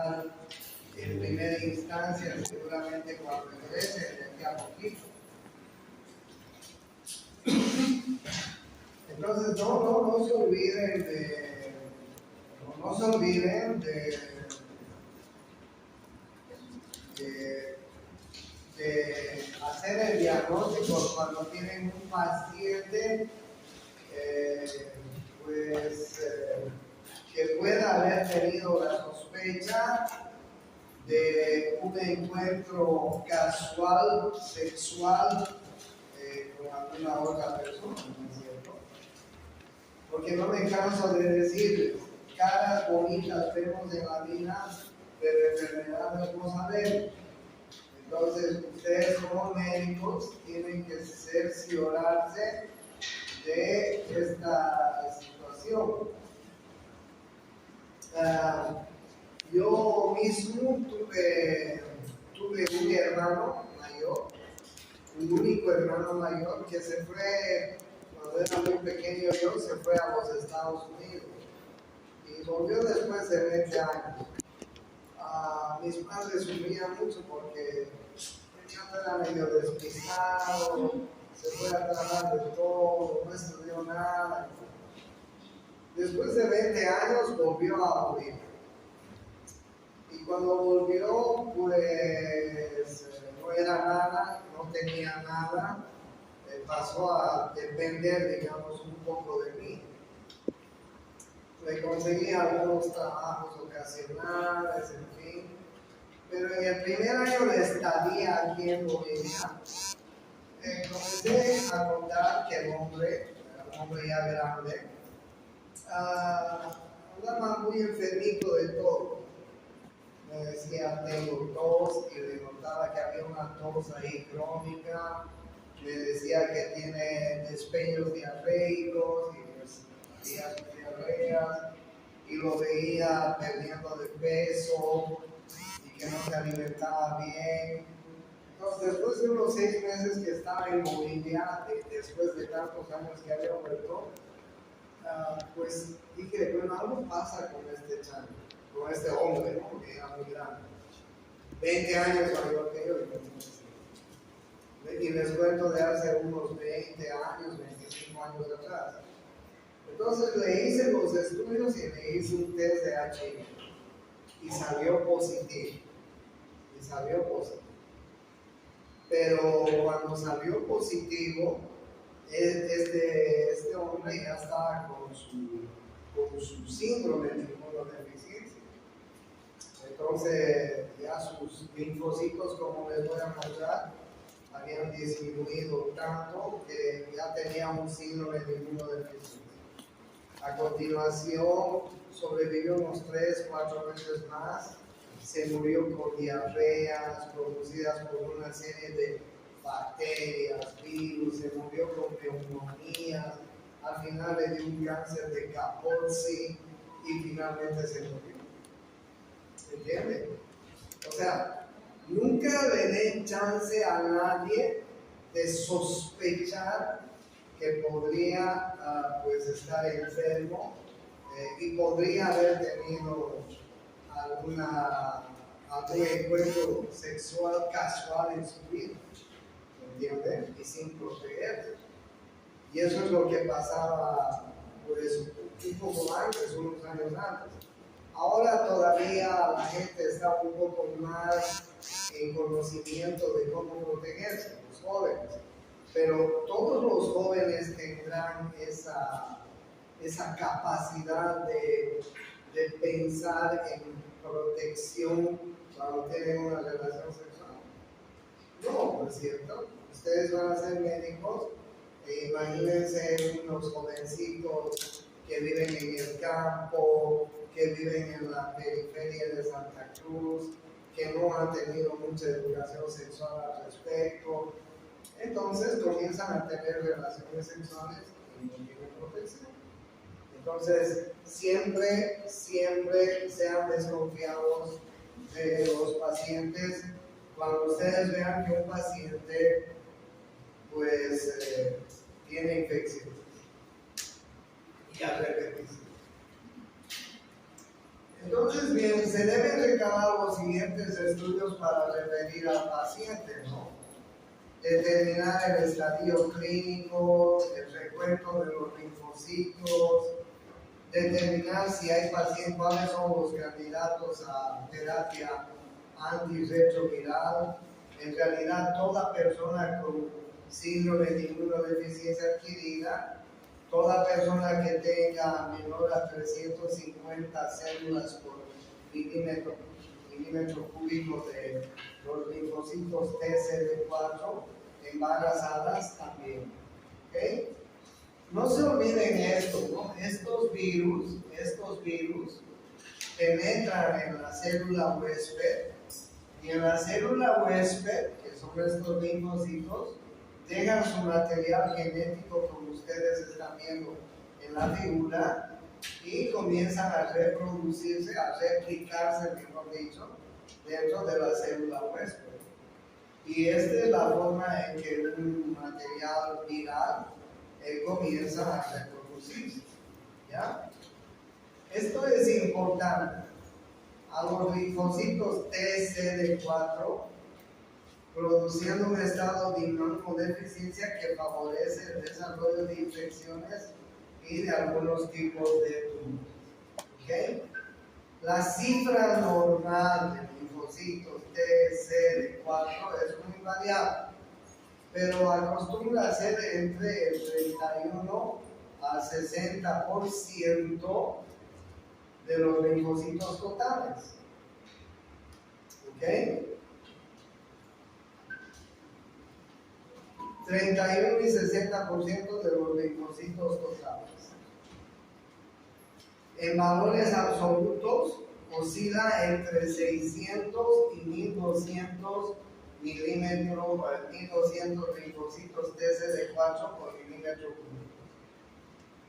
tratar en primera instancia, seguramente cuando regrese de aquí a poquito. Entonces, no se olviden de hacer el diagnóstico cuando tienen un paciente que pueda haber tenido la sospecha de un encuentro casual, sexual con alguna otra persona, ¿no es cierto? Porque no me canso de decirles, caras bonitas vemos en la vida, pero enfermedades no sabemos. Entonces, ustedes como médicos tienen que cerciorarse de esta situación. Yo mismo tuve un hermano mayor, un único hermano mayor que se fue, cuando era muy pequeño yo, se fue a los Estados Unidos y volvió después de 20 años. Mis padres sufrían mucho porque el niño era medio despistado, se fue a trabajar de todo, no estudió nada. Después de 20 años volvió a Bolivia. Y cuando volvió, pues no era nada, no tenía nada, pasó a depender, digamos, un poco de mí. Le conseguí algunos trabajos ocasionales, en fin. Pero en el primer año de estadía aquí en Bolivia, comencé a notar que el hombre ya grande, andaba muy enfermito de todo. Me decía, tengo tos, y le notaba que había una tos ahí crónica. Me decía que tiene despeños diarreicos, y hacía sus diarreas, y lo veía perdiendo de peso, y que no se alimentaba bien. Entonces, después de unos 6 meses que estaba en Bolivia, después de tantos años que había vuelto, pues dije, bueno, algo pasa con este chavo, con este hombre, ¿no? Que era muy grande. 20 años mayor que yo, y les cuento de hace unos 20 años, 25 años atrás. Entonces le hice los estudios y le hice un test de HIV y salió positivo. Pero cuando salió positivo, este hombre ya estaba con su síndrome de inmunodeficiencia. Entonces ya sus linfocitos, como les voy a mostrar, habían disminuido tanto que ya tenía un síndrome de inmunodeficiencia. A continuación sobrevivió unos 3-4 meses más, se murió con diarreas producidas por una serie de bacterias, virus, se murió con neumonía, al final le dio un cáncer de Kaposi y finalmente se murió. ¿Entienden? O sea, nunca le den chance a nadie de sospechar que podría pues estar enfermo y podría haber tenido algún encuentro sexual casual en su vida, ¿entienden? Y sin protegerse. Y eso es lo que pasaba pues un poco antes, unos años antes. Ahora todavía la gente está un poco más en conocimiento de cómo protegerse, los jóvenes. Pero todos los jóvenes tendrán esa capacidad de pensar en protección cuando tienen una relación sexual. No, ¿no es cierto? Ustedes van a ser médicos e imagínense unos jovencitos que viven en el campo, que viven en la periferia de Santa Cruz, que no han tenido mucha educación sexual al respecto. Entonces comienzan a tener relaciones sexuales y no tienen protección. Entonces, siempre sean desconfiados de los pacientes. Cuando ustedes vean que un paciente pues tiene infección y al repetirse. Entonces, bien, se deben recabar los siguientes estudios para referir al paciente, ¿no? Determinar el estadio clínico, el recuento de los linfocitos, determinar si hay pacientes, cuáles son los candidatos a terapia antirretroviral. En realidad, toda persona con síndrome de inmunodeficiencia adquirida, toda persona que tenga menor a 350 células por milímetro cúbico de los linfocitos TCD4, embarazadas también. ¿Okay? No se olviden esto, ¿no? Estos virus penetran en la célula huésped, y en la célula huésped, que son estos linfocitos, dejan su material genético, como ustedes están viendo en la figura, y comienzan a reproducirse, a replicarse, mejor dicho, dentro de la célula huésped. Y esta es la forma en que un material viral comienza a reproducirse. ¿Ya? Esto es importante. A los linfocitos TCD4, produciendo un estado de inmunodeficiencia que favorece el desarrollo de infecciones y de algunos tipos de tumores. ¿Okay? La cifra normal de linfocitos TCD4 es muy variable, pero acostumbra a ser entre el 31 al 60% de los linfocitos totales. ¿Ok? 31 y 60% de los linfocitos totales. En valores absolutos oscila entre 600 y 1200 milímetros, 1200 linfocitos TCD4 por milímetro cúbico.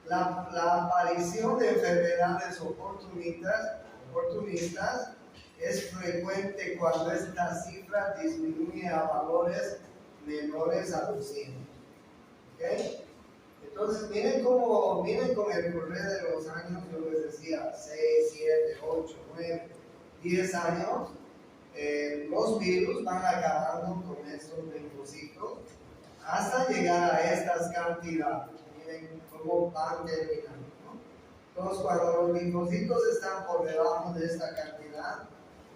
La aparición de enfermedades oportunistas es frecuente cuando esta cifra disminuye a valores menores a 200. ¿Okay? Entonces, miren con el correr de los años, yo les decía, 6, 7, 8, 9, 10 años, los virus van acabando con estos linfocitos hasta llegar a estas cantidades. Miren cómo van terminando, ¿no? Entonces, cuando los linfocitos están por debajo de esta cantidad,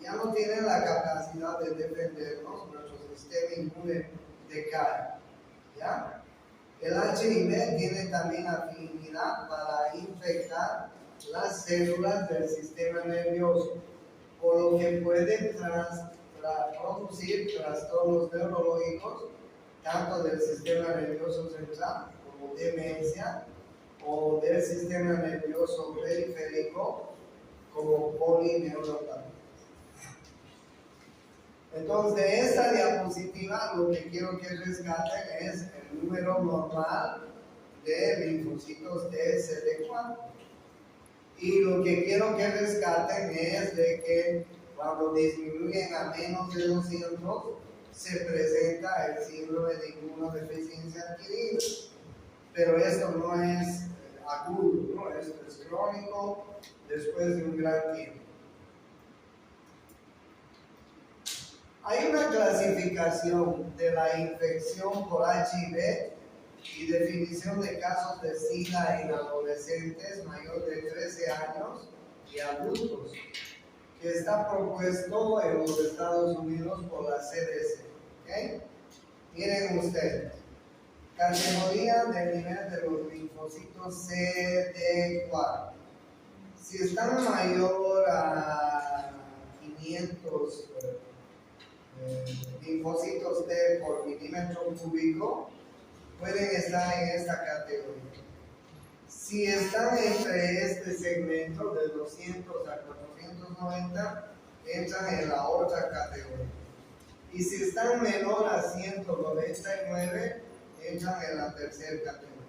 ya no tienen la capacidad de defendernos, nuestro sistema inmune decae. ¿Ya? El HIV tiene también afinidad para infectar las células del sistema nervioso, por lo que puede producir trastornos neurológicos, tanto del sistema nervioso central como demencia, o del sistema nervioso periférico como polineuropatía. Entonces, de esta diapositiva lo que quiero que rescaten es el número normal de linfocitos TCD4. Y lo que quiero que rescaten es de que cuando disminuyen a menos de 200, se presenta el síndrome de inmunodeficiencia adquirida. Pero esto no es agudo, ¿no? Esto es crónico después de un gran tiempo. Hay una clasificación de la infección por HIV y definición de casos de SIDA en adolescentes mayores de 13 años y adultos, que está propuesto en los Estados Unidos por la CDC. ¿Okay? Miren ustedes, categoría del nivel de los linfocitos CD4. Si están mayor a 500 linfocitos T por milímetro cúbico, pueden estar en esta categoría. Si están entre este segmento de 200 a 490, entran en la otra categoría. Y si están menor a 199, entran en la tercera categoría.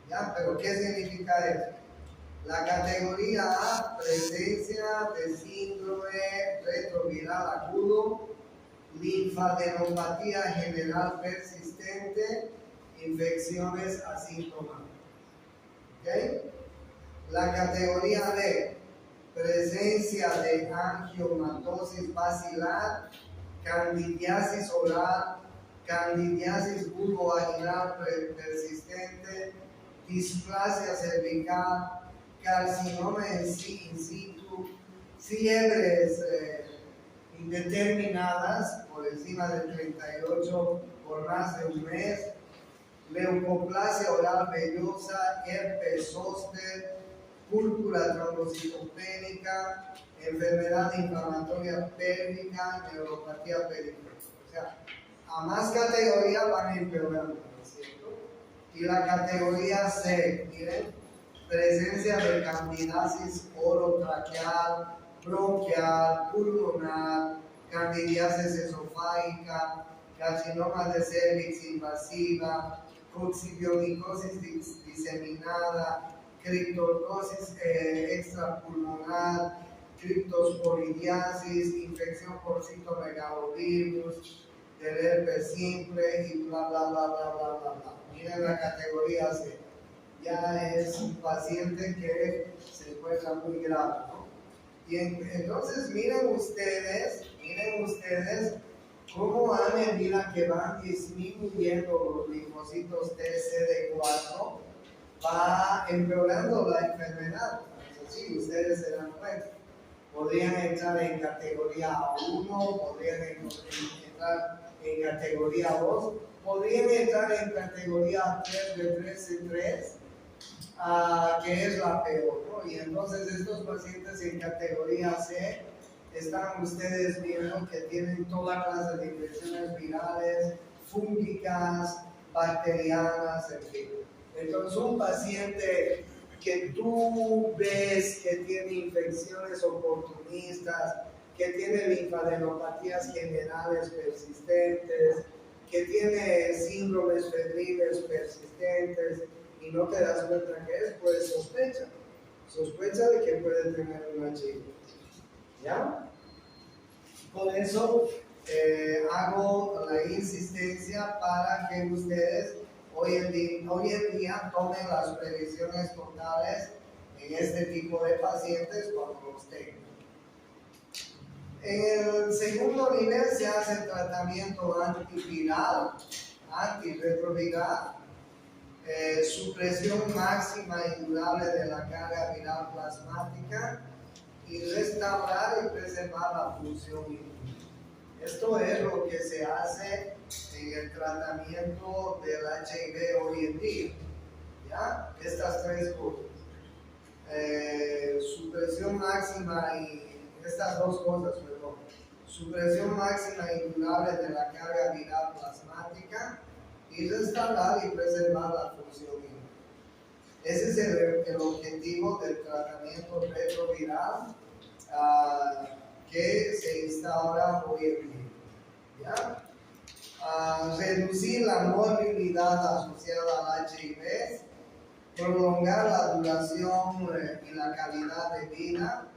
¿Ya? ¿Pero qué significa eso? La categoría A, presencia de síndrome retroviral agudo, linfadenopatía general persistente, infecciones asintomáticas. ¿Okay? La categoría B, presencia de angiomatosis basilar, candidiasis oral, candidiasis vulvovaginal persistente, displasia cervical, carcinoma in situ, fiebres indeterminadas por encima de 38 por más de un mes, leucoplasia oral vellosa, herpes zóster, púrpura trombocitopénica, enfermedad inflamatoria pélvica, neuropatía periférica. O sea, a más categoría van empeorando, ¿no es cierto? Y la categoría C, miren, presencia de candidiasis orotraqueal, bronquial, pulmonar, candidiasis esofágica, carcinoma de cervix invasiva, coccidionicosis diseminada, criptorcosis extrapulmonar, criptosporidiasis, infección por citomegalovirus, del herpes simple y bla bla bla bla bla bla bla. Miren la categoría C. Ya es un paciente que se encuentra muy grave, ¿no? Y entonces miren ustedes cómo a medida que van disminuyendo los linfocitos TCD4 va empeorando la enfermedad. Así ustedes se dan cuenta. Podrían entrar en categoría 1, podrían entrar en categoría 2, podrían entrar en categoría 3 de 3 en 3, que es la peor, ¿no? Y entonces estos pacientes en categoría C están ustedes viendo que tienen toda clase de infecciones virales, fúngicas, bacterianas, en fin. Entonces un paciente que tú ves que tiene infecciones oportunistas, que tiene linfadenopatías generales persistentes, que tiene síndromes febriles persistentes y no te das cuenta que es, pues sospecha de que puede tener un HIV. ¿Ya? Por eso hago la insistencia para que ustedes hoy en día tomen las previsiones totales en este tipo de pacientes cuando los tengan. En el segundo nivel se hace tratamiento antiviral, antirretroviral, supresión máxima y durable de la carga viral plasmática y restaurar y preservar la función inmune. Esto es lo que se hace en el tratamiento del HIV hoy en día. ¿Ya? Estas tres cosas. Supresión máxima y estas dos cosas, perdón. Supresión máxima y durable de la carga viral plasmática y restaurar y preservar la función inmune. Ese es el objetivo del tratamiento retroviral que se instaura hoy en día. ¿Ya? Reducir la morbilidad asociada al HIV, prolongar la duración y la calidad de vida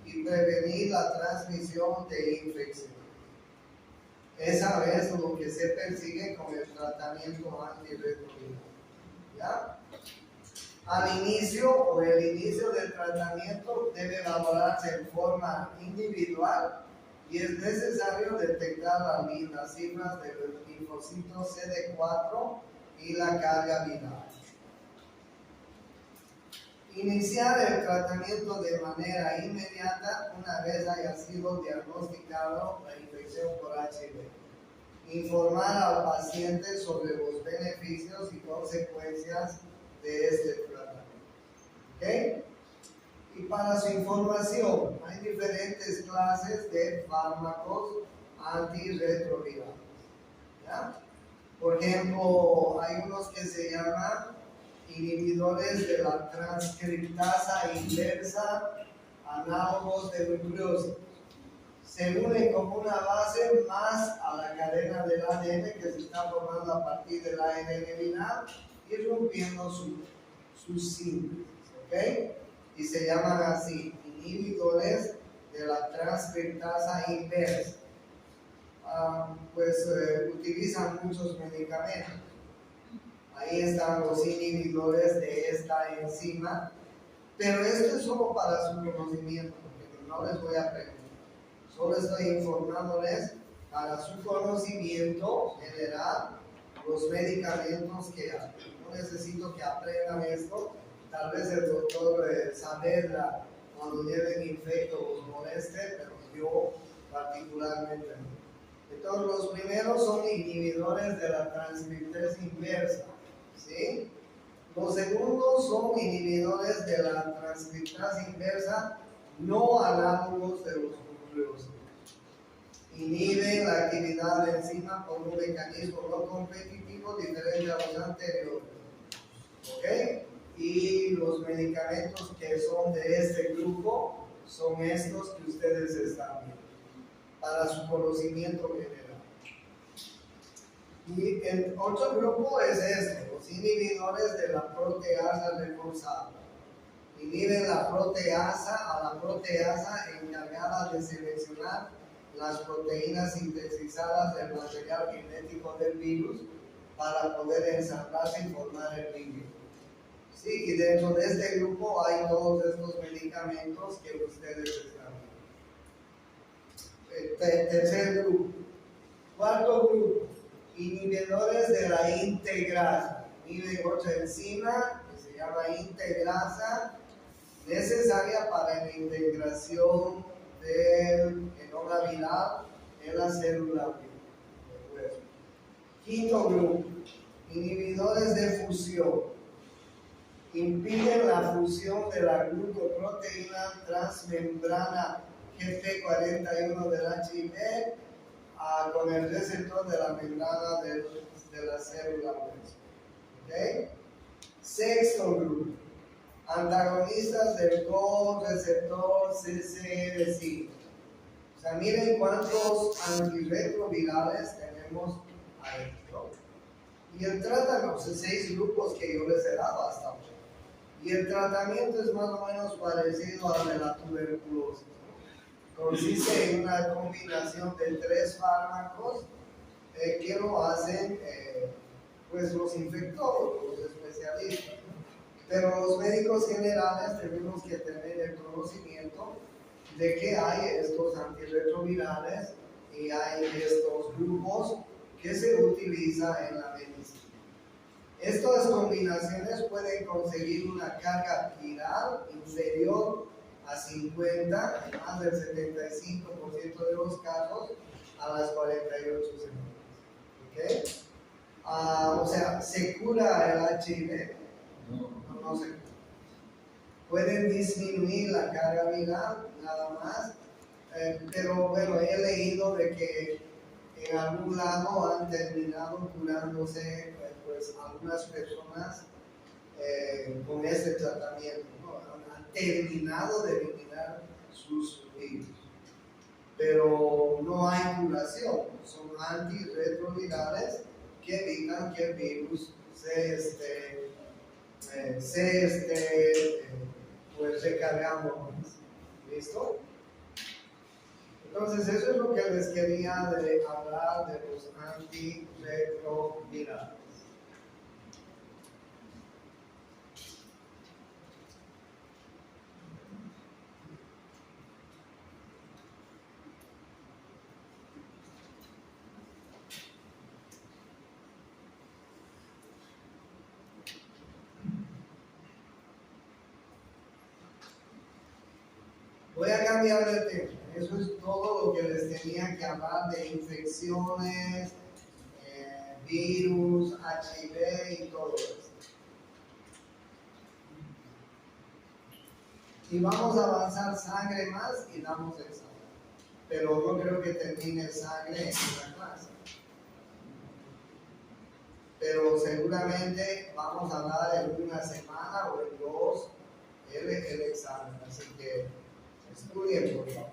y prevenir la transmisión de infección. Esa es lo que se persigue con el tratamiento antirretroviral. ¿Ya? Al inicio o el inicio del tratamiento debe elaborarse en forma individual y es necesario detectar las cifras del linfocito CD4 y la carga viral. Iniciar el tratamiento de manera inmediata una vez haya sido diagnosticado la infección por HIV. Informar al paciente sobre los beneficios y consecuencias de este tratamiento. ¿Okay? Y para su información, hay diferentes clases de fármacos antirretrovirales. ¿Ya? Por ejemplo, hay unos que se llaman inhibidores de la transcriptasa inversa, análogos de nucleósidos. Se unen como una base más a la cadena del ADN que se está formando a partir del ARN viral y rompiendo su síntesis, ¿ok? Y se llaman así, inhibidores de la transcriptasa inversa. Utilizan muchos medicamentos. Ahí están los inhibidores de esta enzima, pero esto es solo para su conocimiento. no les voy a preguntar. Solo estoy informándoles para su conocimiento general los medicamentos que hay. No necesito que aprendan esto. Tal vez el doctor Saavedra cuando lleven infecto los moleste, pero yo particularmente no. Entonces los primeros son inhibidores de la transcriptasa inversa, ¿sí? Los segundos son inhibidores de la transcriptasa inversa no análogos de los nucleósidos. Inhiben la actividad de enzima por un mecanismo no competitivo diferente a los anteriores. ¿Ok? Y los medicamentos que son de este grupo son estos que ustedes están viendo, para su conocimiento general. Y el otro grupo es este, los inhibidores de la proteasa reforzada. Inhiben la proteasa a la proteasa encargada de seleccionar las proteínas sintetizadas del material genético del virus para poder ensamblarse y formar el virus. Sí, y dentro de este grupo hay todos estos medicamentos que ustedes están viendo. Tercer grupo. Cuarto grupo, inhibidores de la integrasa. Inhiben otra enzima que se llama integrasa, necesaria para la integración del genoma viral en la célula viva. Quinto grupo, inhibidores de fusión. Impiden la fusión de la glucoproteína transmembrana GP41 del HIV con el receptor de la membrana de la célula hueso. ¿Okay? Sexto grupo, antagonistas del co-receptor CCR5. O sea, miren cuántos antirretrovirales tenemos ahí, ¿no? Y el tratamiento, 6 grupos que yo les he dado hasta ahora. Y el tratamiento es más o menos parecido al de la tuberculosis. Consiste en una combinación de 3 fármacos que lo hacen pues los infectólogos, los especialistas. Pero los médicos generales tenemos que tener el conocimiento de que hay estos antirretrovirales y hay estos grupos que se utilizan en la medicina. Estas combinaciones pueden conseguir una carga viral inferior a 50, más del 75% de los casos, a las 48 semanas. ¿Okay? O sea, ¿se cura el HIV? No se cura. Pueden disminuir la carga viral, nada más, pero bueno, he leído de que en algún lado han terminado curándose pues algunas personas con este tratamiento, ¿no? Han terminado de eliminar sus virus, pero no hay curación, son antirretrovirales que evitan que el virus pues recargando más. ¿Listo? Entonces eso es lo que les quería hablar de los antirretrovirales. Voy a cambiar de tema. Eso es todo lo que les tenía que hablar de infecciones, virus, HIV y todo eso. Y vamos a avanzar sangre más y damos examen. Pero no creo que termine sangre en la clase. Pero seguramente vamos a dar en una semana o en 2 el examen. Así que estudien, por favor.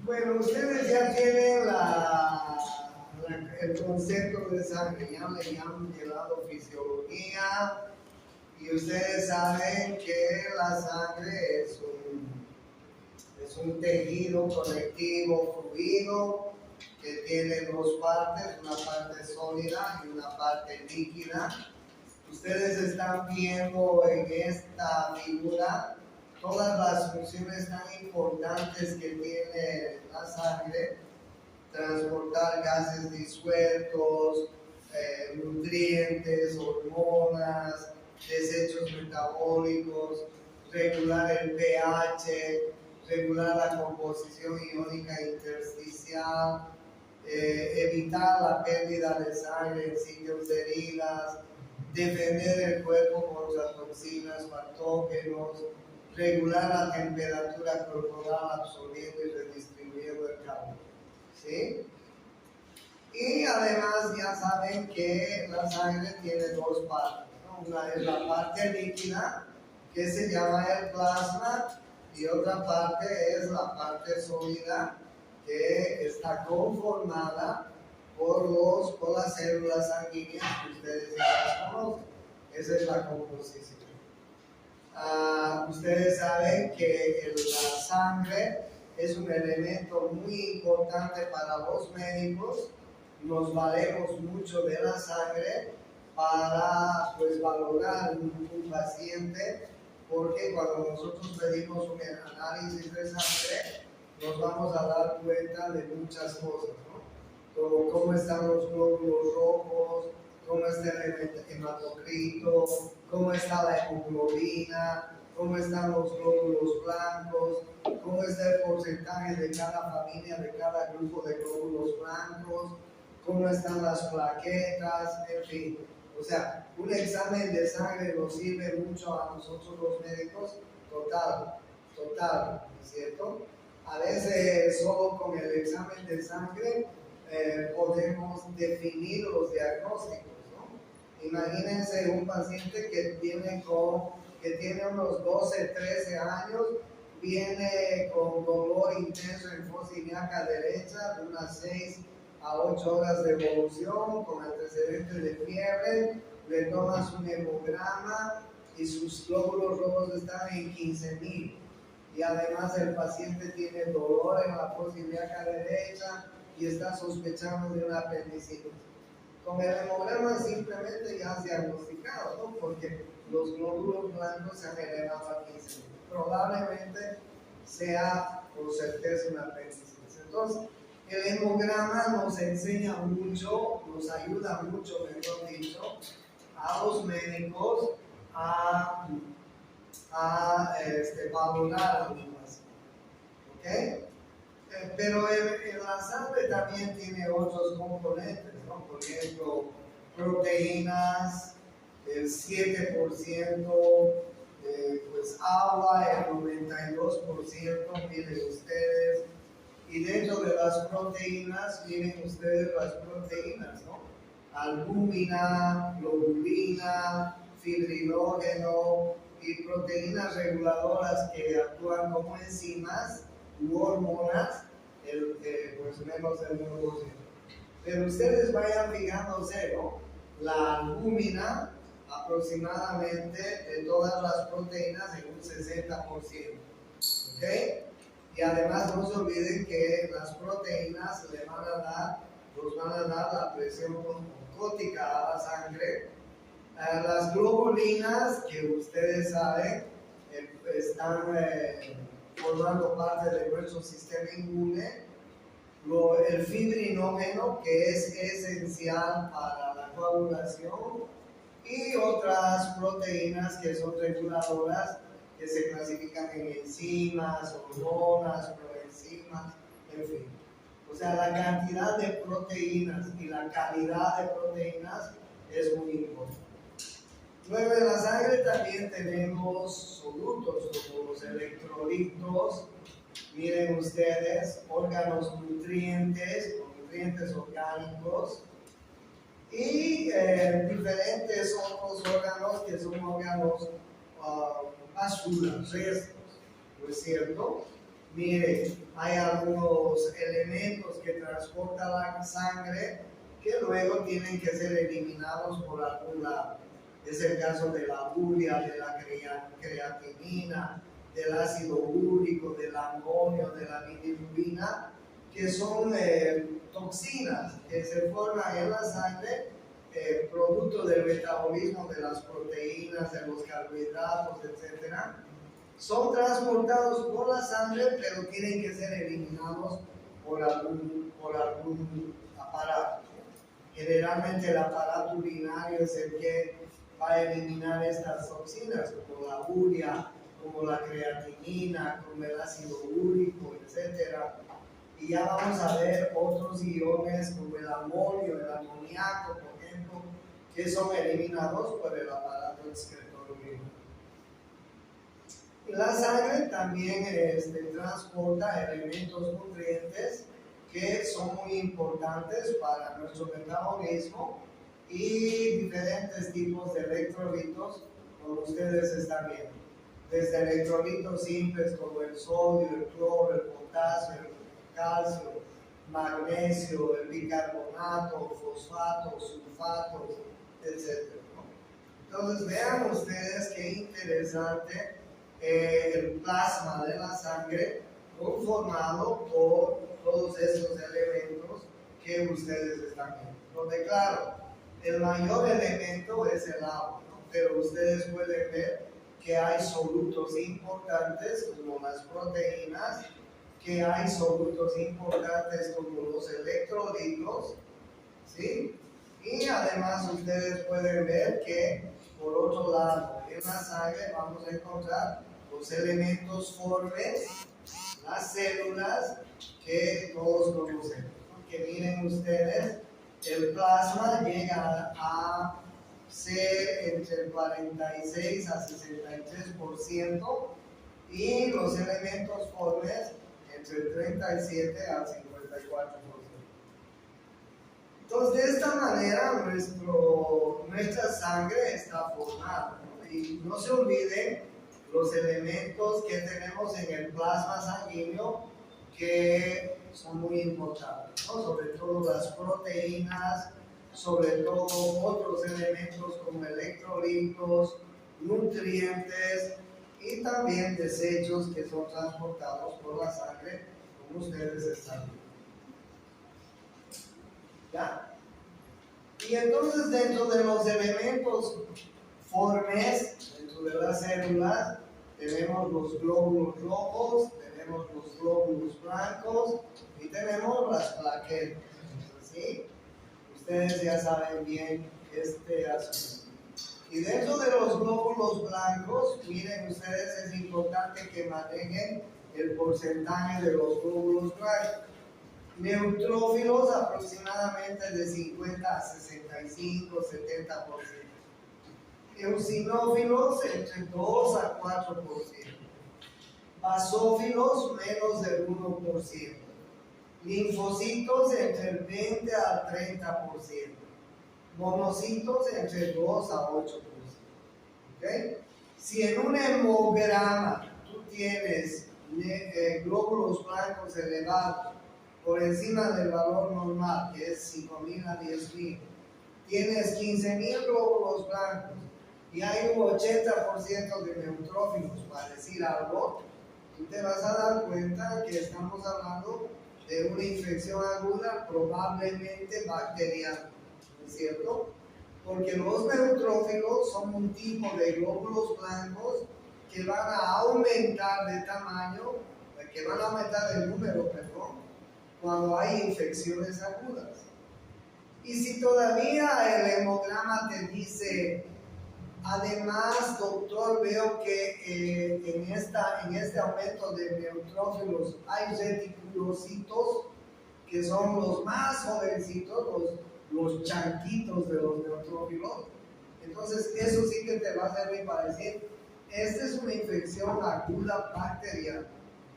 Bueno, ustedes ya tienen el concepto de sangre, ya le han llevado fisiología y ustedes saben que la sangre es un tejido conectivo fluido que tiene dos partes, una parte sólida y una parte líquida. Ustedes están viendo en esta figura todas las funciones tan importantes que tiene la sangre: transportar gases disueltos, nutrientes, hormonas, desechos metabólicos, regular el pH, regular la composición iónica intersticial, evitar la pérdida de sangre en sitios de heridas, defender el cuerpo contra toxinas, patógenos, regular la temperatura corporal absorbiendo y redistribuyendo el calor. ¿Sí? Y además ya saben que la sangre tiene dos partes, ¿no? Una es la parte líquida, que se llama el plasma, y otra parte es la parte sólida, que está conformada por las células sanguíneas que ustedes ya las conocen. Esa es la composición. Ustedes saben que la sangre es un elemento muy importante para los médicos. Nos valemos mucho de la sangre para valorar un paciente, porque cuando nosotros pedimos un análisis de sangre nos vamos a dar cuenta de muchas cosas, ¿no? Como cómo están los glóbulos rojos, cómo está el hematocrito, cómo está la hemoglobina, cómo están los glóbulos blancos, cómo está el porcentaje de cada familia, de cada grupo de glóbulos blancos, cómo están las plaquetas, en fin. O sea, un examen de sangre nos sirve mucho a nosotros los médicos, total, ¿no es cierto? A veces solo con el examen de sangre podemos definir los diagnósticos, ¿no? Imagínense un paciente que tiene unos 12, 13 años, viene con dolor intenso en fosa ilíaca derecha de unas 6 a 8 horas de evolución, con antecedentes de fiebre, le tomas un hemograma y sus glóbulos rojos están en 15,000. Y además el paciente tiene dolor en la fosa ilíaca derecha y está sospechando de una apendicitis. Con el hemograma simplemente ya has diagnosticado, ¿no? Porque los glóbulos blancos se han elevado a 15,000. Probablemente sea por certeza una apendicitis. Entonces, el hemograma nos enseña mucho, nos ayuda mucho, mejor dicho, a los médicos a valorar a un paciente. ¿Ok? Pero la sangre también tiene otros componentes, ¿no? Por ejemplo, proteínas, el 7%, agua, el 92%, miren ustedes. Y dentro de las proteínas, miren ustedes las proteínas, ¿no? Albúmina, globulina, fibrinógeno y proteínas reguladoras que actúan como enzimas u hormonas, menos del 1%. Pero ustedes vayan fijándose, ¿no? La albúmina aproximadamente de todas las proteínas en un 60%. ¿Ok? Y además no se olviden que las proteínas nos van a dar la presión oncótica a la sangre. Las globulinas, que ustedes saben, están formando parte de nuestro sistema inmune. El fibrinógeno, que es esencial para la coagulación, y otras proteínas que son reguladoras, que se clasifican en enzimas, hormonas, proenzimas, en fin. O sea, la cantidad de proteínas y la calidad de proteínas es muy importante. Luego en la sangre también tenemos solutos como los electrolitos, miren ustedes, órganos nutrientes o nutrientes orgánicos y diferentes otros órganos que son órganos basura, restos, ¿no es cierto? Mire, hay algunos elementos que transporta la sangre que luego tienen que ser eliminados por algún lado. Es el caso de la urea, de la creatinina, del ácido úrico, del amonio, de la bilirrubina, que son toxinas que se forman en la sangre producto del metabolismo de las proteínas, de los carbohidratos, etc. Son transportados por la sangre, pero tienen que ser eliminados por algún aparato. Generalmente el aparato urinario es el que va a eliminar estas toxinas, como la urea, como la creatinina, como el ácido úrico, etc. Y ya vamos a ver otros iones como el amonio, el amoníaco, por ejemplo, que son eliminados por el aparato excretor urinario. Y la sangre también transporta elementos nutrientes que son muy importantes para nuestro metabolismo y diferentes tipos de electrolitos, como ustedes están viendo. Desde electrolitos simples como el sodio, el cloro, el potasio, el calcio, magnesio, el bicarbonato, fosfatos, sulfatos, etc. Entonces vean ustedes qué interesante el plasma de la sangre conformado por todos estos elementos que ustedes están viendo. Donde claro, el mayor elemento es el agua, ¿no? Pero ustedes pueden ver que hay solutos importantes como las proteínas, que hay solutos importantes como los electrolitos, ¿sí? Y además ustedes pueden ver que por otro lado en la sangre vamos a encontrar los elementos formes, las células que todos conocemos. Que miren ustedes, el plasma llega a ser entre el 46 a 63% y los elementos formes entre el 37 al 54%. Entonces, de esta manera nuestra sangre está formada, ¿no? Y no se olviden los elementos que tenemos en el plasma sanguíneo que son muy importantes, ¿no? Sobre todo las proteínas, sobre todo otros elementos como electrolitos, nutrientes y también desechos que son transportados por la sangre, como ustedes están viendo. ¿Ya? Y entonces dentro de los elementos formes, dentro de las células, tenemos los glóbulos rojos, tenemos los glóbulos blancos y tenemos las plaquetas, ¿sí? Ustedes ya saben bien este asunto. Y dentro de los glóbulos blancos, miren ustedes, es importante que manejen el porcentaje de los glóbulos blancos. Neutrófilos aproximadamente de 50 a 65, 70%. Eosinófilos entre 2 a 4%. Basófilos menos del 1%. Linfocitos entre el 20 al 30%. Monocitos entre 2 a 8%. ¿Okay? Si en un hemograma tú tienes glóbulos blancos elevados por encima del valor normal, que es 5.000 a 10.000, tienes 15.000 glóbulos blancos y hay un 80% de neutrófilos, para decir algo, tú te vas a dar cuenta que estamos hablando de una infección aguda, probablemente bacteriana, ¿no es cierto? Porque los neutrófilos son un tipo de glóbulos blancos que van a aumentar de tamaño, que van a aumentar el número, perdón, cuando hay infecciones agudas. Y si todavía el hemograma te dice, además, doctor, veo que en este aumento de neutrófilos hay reticulocitos, que son los más jovencitos, los chanquitos de los neutrófilos, Entonces, eso sí que te va a servir para decir, esta es una infección aguda bacteriana.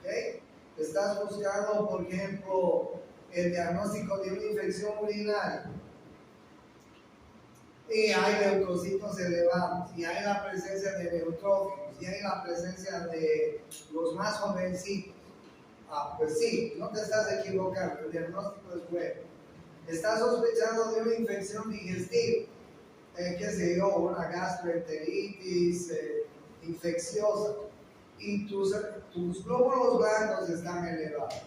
¿Ok? Estás buscando, por ejemplo, el diagnóstico de una infección urinaria. Y hay leucocitos elevados, y hay la presencia de neutrófilos, y hay la presencia de los más jovencitos. Pues sí, no te estás equivocando, el diagnóstico es bueno. Estás sospechando de una infección digestiva, qué sé yo, una gastroenteritis infecciosa, y tus glóbulos blancos están elevados,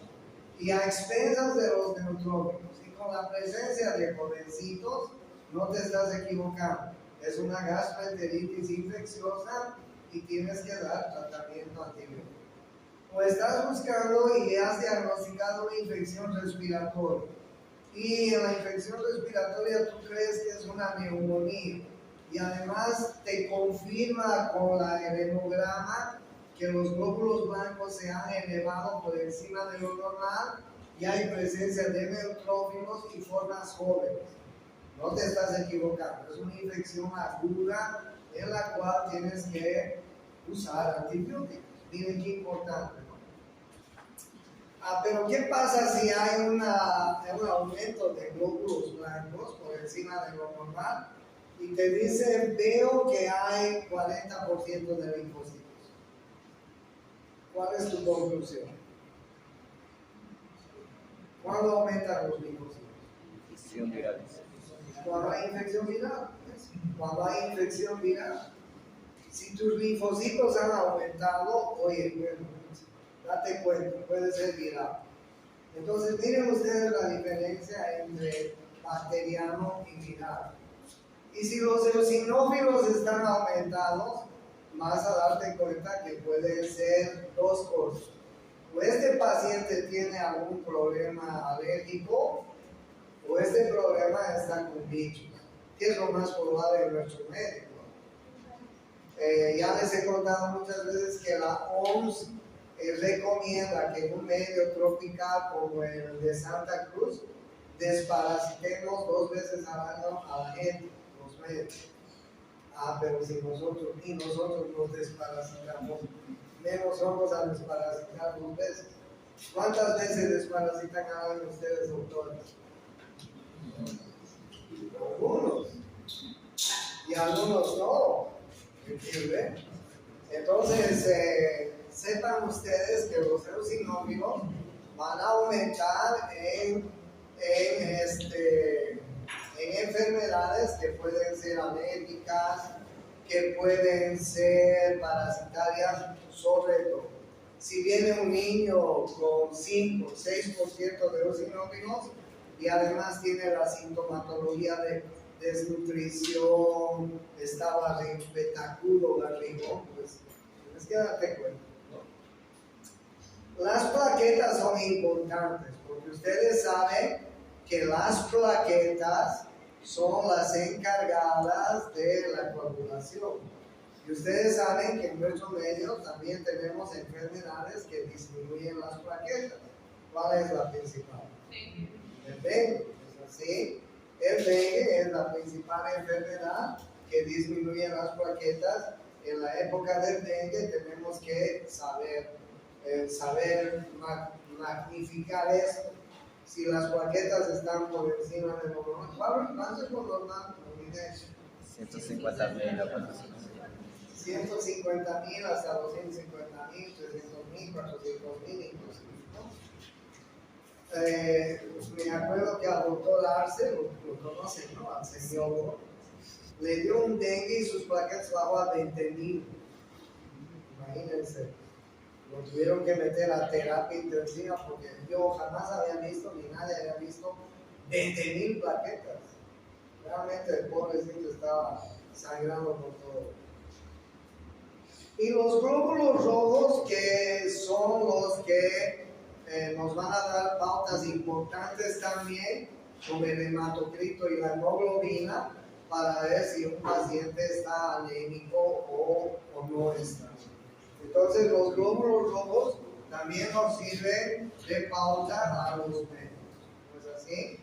y a expensas de los neutrófilos, y con la presencia de jovencitos, no te estás equivocando. Es una gastroenteritis infecciosa y tienes que dar tratamiento antibiótico. O estás buscando y has diagnosticado una infección respiratoria. Y en la infección respiratoria tú crees que es una neumonía. Y además te confirma con el hemograma que los glóbulos blancos se han elevado por encima de lo normal y hay presencia de neutrófilos y formas jóvenes. No te estás equivocando, es una infección aguda en la cual tienes que usar antibióticos. Miren qué importante, ¿no? Pero ¿qué pasa si hay un aumento de glóbulos blancos por encima de lo normal y te dice, veo que hay 40% de linfocitos? ¿Cuál es tu conclusión? ¿Cuándo aumentan los linfocitos? Infección viral. Cuando hay infección viral. Cuando hay infección viral. Si tus linfocitos han aumentado, oye, bueno, date cuenta, puede ser viral. Entonces, miren ustedes la diferencia entre bacteriano y viral. Y si los eosinófilos están aumentados, vas a darte cuenta que pueden ser dos cosas. O este paciente tiene algún problema alérgico, o este problema está con bichos, que es lo más probable en nuestro médico. Ya les he contado muchas veces que la OMS recomienda que en un medio tropical como el de Santa Cruz desparasitemos 2 veces al año a la gente, los médicos. Pero si nosotros nos desparasitamos, menos vamos a desparasitar 2 veces. ¿Cuántas veces desparasitan al año ustedes, doctores? Algunos. Y algunos no. ¿Entienden? Entonces, sepan ustedes que los eosinófilos van a aumentar en enfermedades que pueden ser alérgicas, que pueden ser parasitarias, sobre todo. Si viene un niño con 5, 6% de eosinófilos y además tiene la sintomatología de desnutrición, estaba betacudo, barrigón, pues tienes que darte cuenta, ¿no? Las plaquetas son importantes porque ustedes saben que las plaquetas son las encargadas de la coagulación. Y ustedes saben que en nuestro medio también tenemos enfermedades que disminuyen las plaquetas. ¿Cuál es la principal? Sí. El dengue, ¿es así? El dengue es la principal enfermedad que disminuye las plaquetas. En la época del dengue tenemos que saber magnificar esto. Si las plaquetas están por encima de lo normal, ¿cuánto es lo normal? 150,000 a 150,000 hasta 250,000, 300,000, 400,000 inclusive, ¿no? Me acuerdo que al doctor Arce, lo conocen, ¿no? Al señor, le dio un dengue y sus plaquetas bajó a 20,000. Imagínense. Lo tuvieron que meter a terapia intensiva porque yo jamás había visto, ni nadie había visto 20,000 plaquetas. Realmente el pobrecito estaba sangrando por todo. Y los glóbulos rojos, que son los que nos van a dar pautas importantes también sobre el hematocrito y la hemoglobina para ver si un paciente está anémico o no está. Entonces los glóbulos rojos también nos sirven de pauta a los médicos. ¿No es así?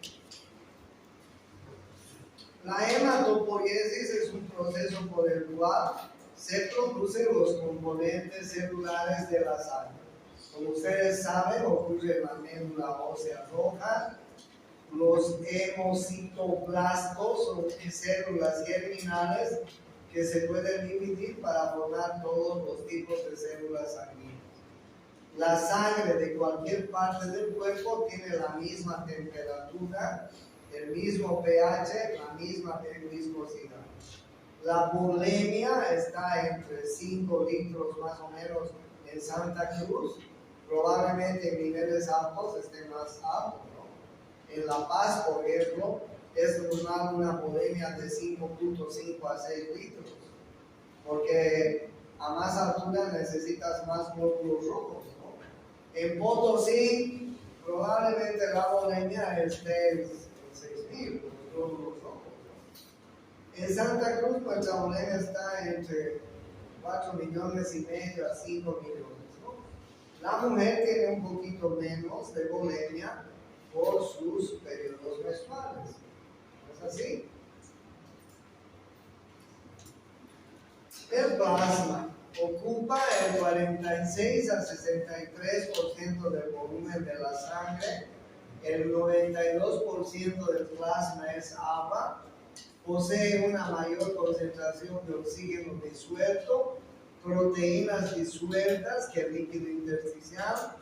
La hematopoiesis es un proceso por el cual se producen los componentes celulares de la sangre. Como ustedes saben, ocurre en la médula ósea roja. Los hemocitoblastos son células germinales que se pueden dividir para formar todos los tipos de células sanguíneas. La sangre de cualquier parte del cuerpo tiene la misma temperatura, el mismo pH, la misma viscosidad. La bulimia está entre 5 litros más o menos en Santa Cruz, probablemente en niveles altos esté más alto, ¿no? En La Paz, por ejemplo, es normal una bulimia de 5.5 a 6 litros, porque a más altura necesitas más glóbulos rojos, ¿no? En Potosí, probablemente la bulimia esté en 6.000 glóbulos rojos. En Santa Cruz, nuestra bulimia está entre 4 millones y medio a 5 millones, ¿no? La mujer tiene un poquito menos de bulimia por sus periodos menstruales. ¿No es así? El plasma ocupa el 46 a 63% del volumen de la sangre. El 92% del plasma es agua. Posee una mayor concentración de oxígeno disuelto, proteínas disueltas que el líquido intersticial.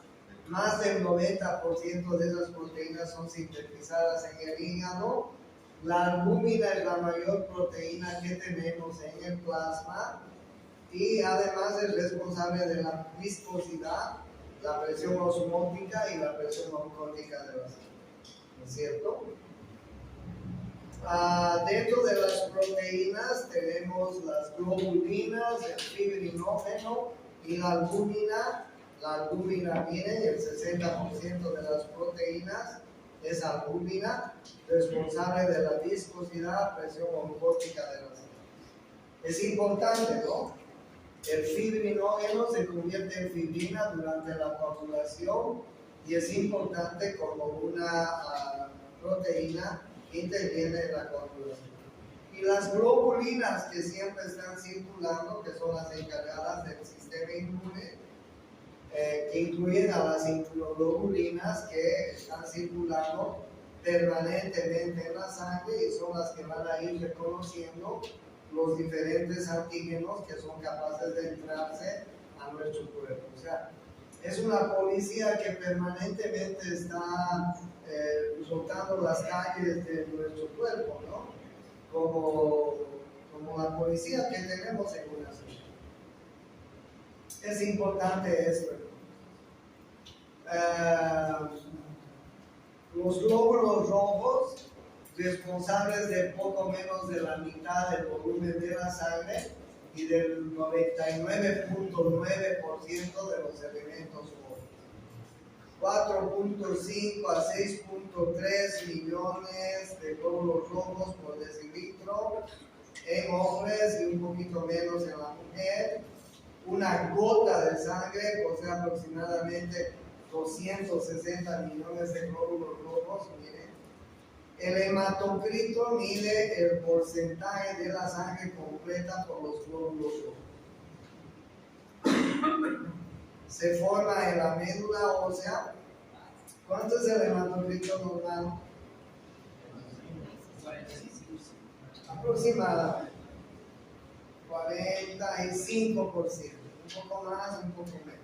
Más del 90% de esas proteínas son sintetizadas en el hígado. La albúmina es la mayor proteína que tenemos en el plasma y además es responsable de la viscosidad, la presión osmótica y la presión oncótica de la sangre. ¿No es cierto? Dentro de las proteínas tenemos las globulinas, el fibrinógeno y la albúmina. La albúmina viene el 60% de las proteínas, es albúmina, responsable de la viscosidad, presión oncótica de la sangre. Es importante, ¿no? El fibrinógeno se convierte en fibrina durante la coagulación y es importante como una proteína que interviene en la coagulación. Y las globulinas que siempre están circulando, que son las encargadas del sistema inmune, que incluyen a las inmunoglobulinas que están circulando permanentemente en la sangre y son las que van a ir reconociendo los diferentes antígenos que son capaces de entrarse a nuestro cuerpo. O sea, es una policía que permanentemente está soltando las calles de nuestro cuerpo, ¿no? Como la policía que tenemos en una ciudad. Es importante esto. Los glóbulos rojos, responsables de poco menos de la mitad del volumen de la sangre y del 99.9% de los elementos rojos. 4.5 a 6.3 millones de glóbulos rojos por decilitro en hombres y un poquito menos en la mujer. Una gota de sangre posee aproximadamente 260 millones de glóbulos rojos. Miren, el hematocrito mide el porcentaje de la sangre completa por los glóbulos rojos. Se forma en la médula ósea. ¿Cuánto es el hematocrito normal? Aproximadamente 45%, un poco más, un poco menos.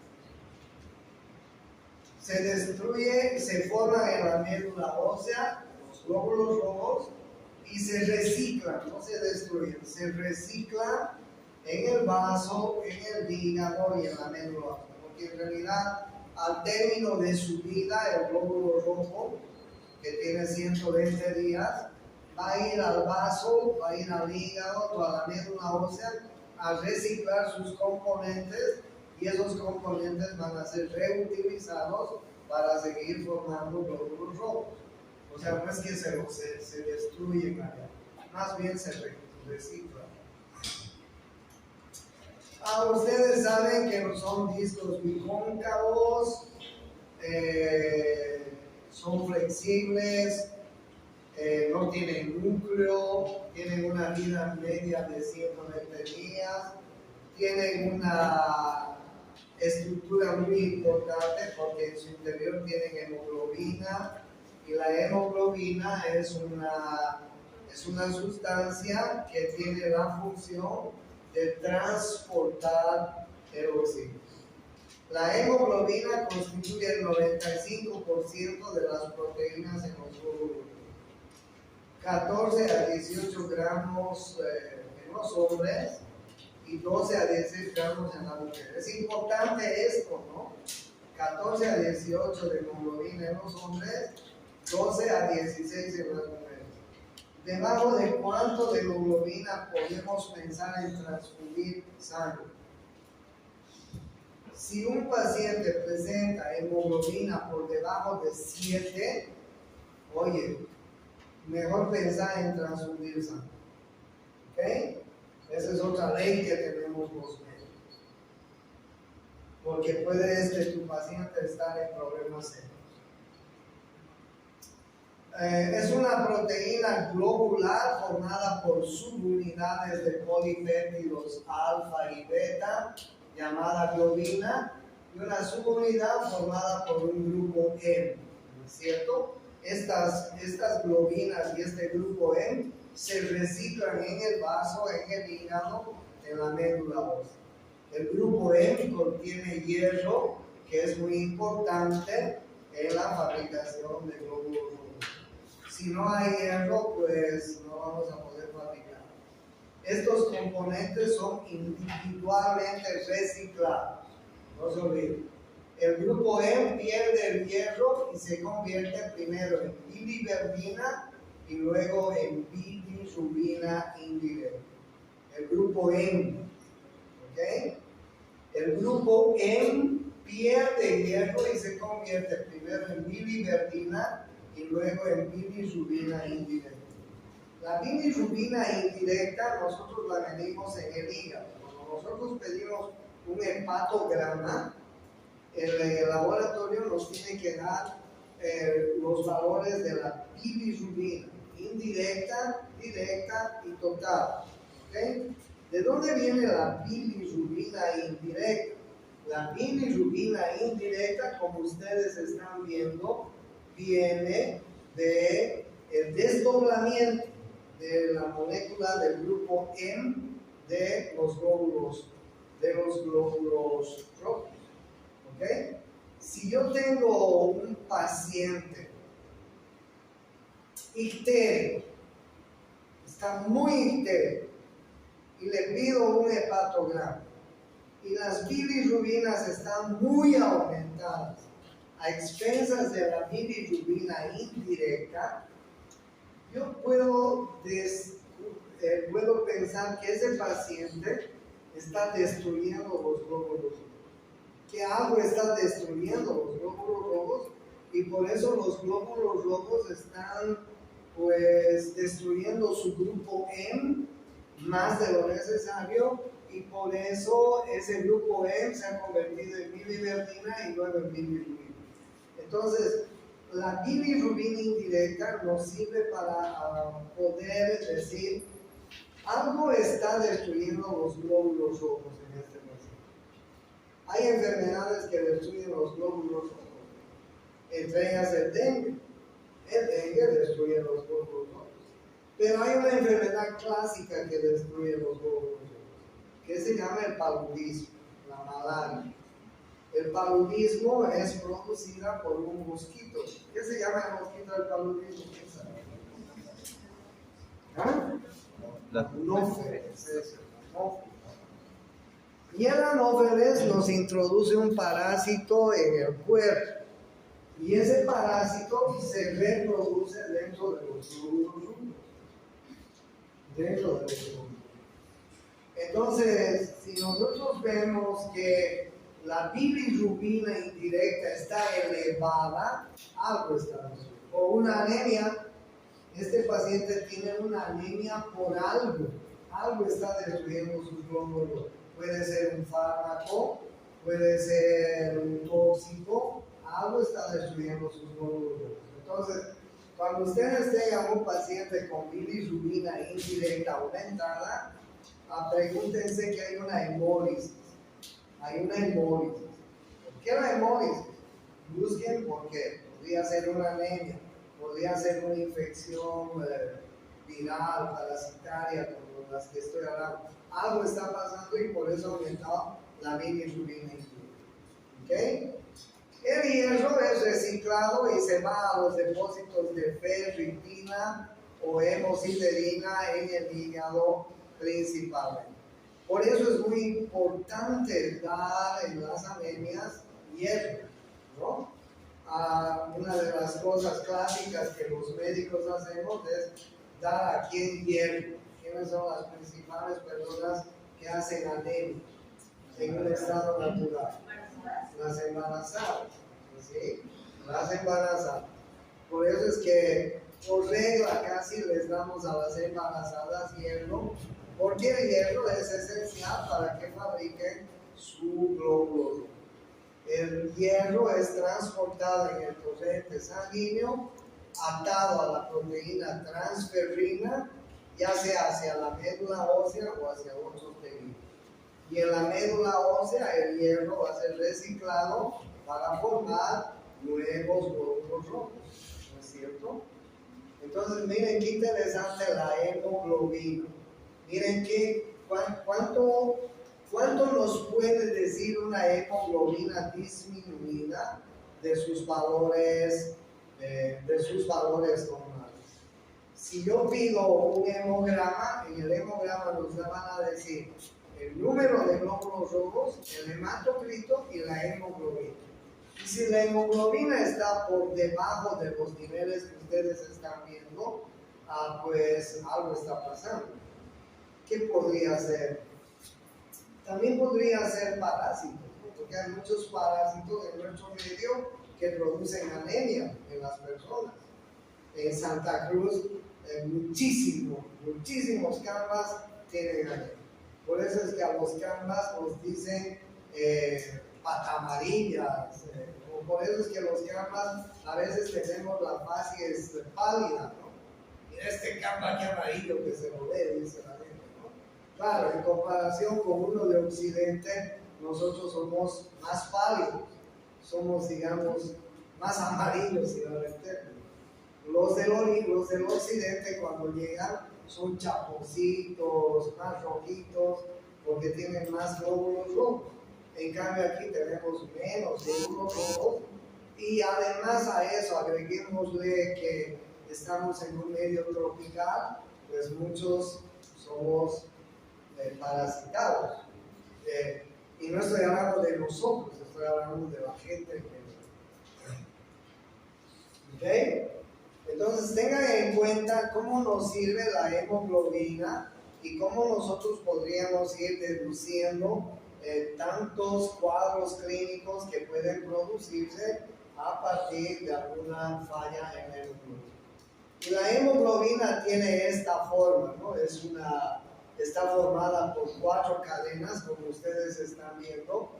Se destruye, se forma en la médula ósea, los glóbulos rojos, y se reciclan, no se destruyen, se reciclan en el vaso, en el hígado y en la médula ósea. Porque en realidad, al término de su vida, el glóbulo rojo, que tiene 120 días, va a ir al vaso, va a ir al hígado o a la médula ósea a reciclar sus componentes y esos componentes van a ser reutilizados para seguir formando glóbulos rojos. O sea, no es que se destruyen allá, más bien se reciclan. Ustedes saben que no son discos bicóncavos, son flexibles, no tienen núcleo, tienen una vida media de 120 días, tienen una estructura muy importante porque en su interior tienen hemoglobina, y la hemoglobina es una sustancia que tiene la función de transportar el oxígeno. La hemoglobina constituye el 95% de las proteínas en los glóbulos, 14 a 18 gramos en los hombres y 12 a 16 gramos en la mujer. Es importante esto, ¿no? 14 a 18 de hemoglobina en los hombres, 12 a 16 en las mujeres. ¿Debajo de cuánto de hemoglobina podemos pensar en transfundir sangre? Si un paciente presenta hemoglobina por debajo de 7, oye, mejor pensar en transfundir sangre. ¿Ok? Esa es otra ley que tenemos los médicos. Porque puede tu paciente estar en problemas serios. Es una proteína globular formada por subunidades de polipéptidos alfa y beta, llamada globina, y una subunidad formada por un grupo M, ¿no es cierto? Estas globinas y este grupo M se reciclan en el vaso, en el hígado, en la médula ósea. El grupo M contiene hierro, que es muy importante en la fabricación de glóbulos rojos. Si no hay hierro, pues no vamos a poder fabricar. Estos componentes son individualmente reciclados. No se olviden. El grupo M pierde el hierro y se convierte primero en biliverdina y luego en bilirrubina indirecta. El grupo M, ¿ok? El grupo M pierde hierro y se convierte primero en biliverdina y luego en bilirrubina indirecta. La bilirrubina indirecta nosotros la medimos en el hígado. Cuando nosotros pedimos un hepatograma, el laboratorio nos tiene que dar los valores de la bilirrubina indirecta, directa y total. ¿Okay? ¿De dónde viene la bilirrubina indirecta? La bilirrubina indirecta, como ustedes están viendo, viene del desdoblamiento de la molécula del grupo M de los glóbulos rojos. ¿Okay? Si yo tengo un paciente ictérico, está muy ictérico, y le pido un hepatograma, y las bilirrubinas están muy aumentadas, a expensas de la bilirrubina indirecta, yo puedo pensar que ese paciente está destruyendo los glóbulos rojos. Que algo está destruyendo los glóbulos rojos, y por eso los glóbulos rojos están pues destruyendo su grupo M más de lo necesario, y por eso ese grupo M se ha convertido en biliverdina y luego en bilirrubina. Entonces, la bilirrubina indirecta nos sirve para poder decir algo está destruyendo los glóbulos rojos en este paciente. Hay enfermedades que destruyen los glóbulos rojos, entre ellas el dengue. El dengue destruye los glóbulos rojos. Pero hay una enfermedad clásica que destruye los glóbulos rojos, que se llama el paludismo, la malaria. El paludismo es producida por un mosquito. ¿Qué se llama el mosquito del paludismo? ¿Quién sabe? ¿Ah? Anófeles. Y el anófeles nos introduce un parásito en el cuerpo. Y ese parásito se reproduce dentro de los glóbulos rojos. Entonces, si nosotros vemos que la bilirrubina indirecta está elevada, algo está haciendo. O una anemia, este paciente tiene una anemia por algo. Algo está destruyendo sus glóbulos rojos. Puede ser un fármaco, puede ser un tóxico, algo está destruyendo sus glóbulos rojos. Entonces, Cuando ustedes tengan un paciente con bilirrubina indirecta aumentada, pregúntense que hay una hemólisis. Hay una hemólisis. ¿Por qué la hemólisis? Busquen por qué. Podría ser una anemia, podría ser una infección viral, parasitaria, como las que estoy hablando. Algo está pasando y por eso ha aumentado la bilirrubina indirecta. ¿Ok? El hierro es reciclado y se va a los depósitos de ferritina o hemosiderina en el hígado principalmente. Por eso es muy importante dar en las anemias hierro, ¿no? Una de las cosas clásicas que los médicos hacemos es dar aquí en hierro. ¿Quiénes son las principales personas que hacen anemia en un estado natural? Las embarazadas, ¿sí? Las embarazadas. Por eso es que por regla casi les damos a las embarazadas hierro, porque el hierro es esencial para que fabriquen su glóbulo rojo. El hierro es transportado en el torrente sanguíneo, atado a la proteína transferrina, ya sea hacia la médula ósea o hacia otros tejidos. Y en la médula ósea el hierro va a ser reciclado para formar nuevos glóbulos rojos, ¿no es cierto? Entonces miren qué interesante la hemoglobina. Miren cuánto nos puede decir una hemoglobina disminuida de sus valores normales. Si yo pido un hemograma, en el hemograma nos van a decir el número de glóbulos rojos, el hematocrito y la hemoglobina. Y si la hemoglobina está por debajo de los niveles que ustedes están viendo, pues algo está pasando. ¿Qué podría ser? También podría ser parásitos, ¿no? Porque hay muchos parásitos en nuestro medio que producen anemia en las personas. En Santa Cruz, muchísimos canvas tienen anemia. Por eso es que a los canvas nos dicen patamarillas, o por eso es que los canvas a veces tenemos la facies pálida, ¿no? Mira este canva que amarillo que se lo ve, dice la gente, ¿no? Claro, en comparación con uno de Occidente, nosotros somos más pálidos, somos, digamos, más amarillos, si no lo entienden. Los del Occidente, cuando llegan, son chaponcitos, más rojitos, porque tienen más glóbulos rojos. En cambio, aquí tenemos menos glóbulos rojos. Y además a eso, agreguémosle que estamos en un medio tropical, pues muchos somos parasitados. Y no estoy hablando de nosotros, estoy hablando de la gente que... ¿Ok? Entonces tengan en cuenta cómo nos sirve la hemoglobina y cómo nosotros podríamos ir deduciendo tantos cuadros clínicos que pueden producirse a partir de alguna falla en la hemoglobina. Y la hemoglobina tiene esta forma, ¿no? Está formada por 4 cadenas, como ustedes están viendo,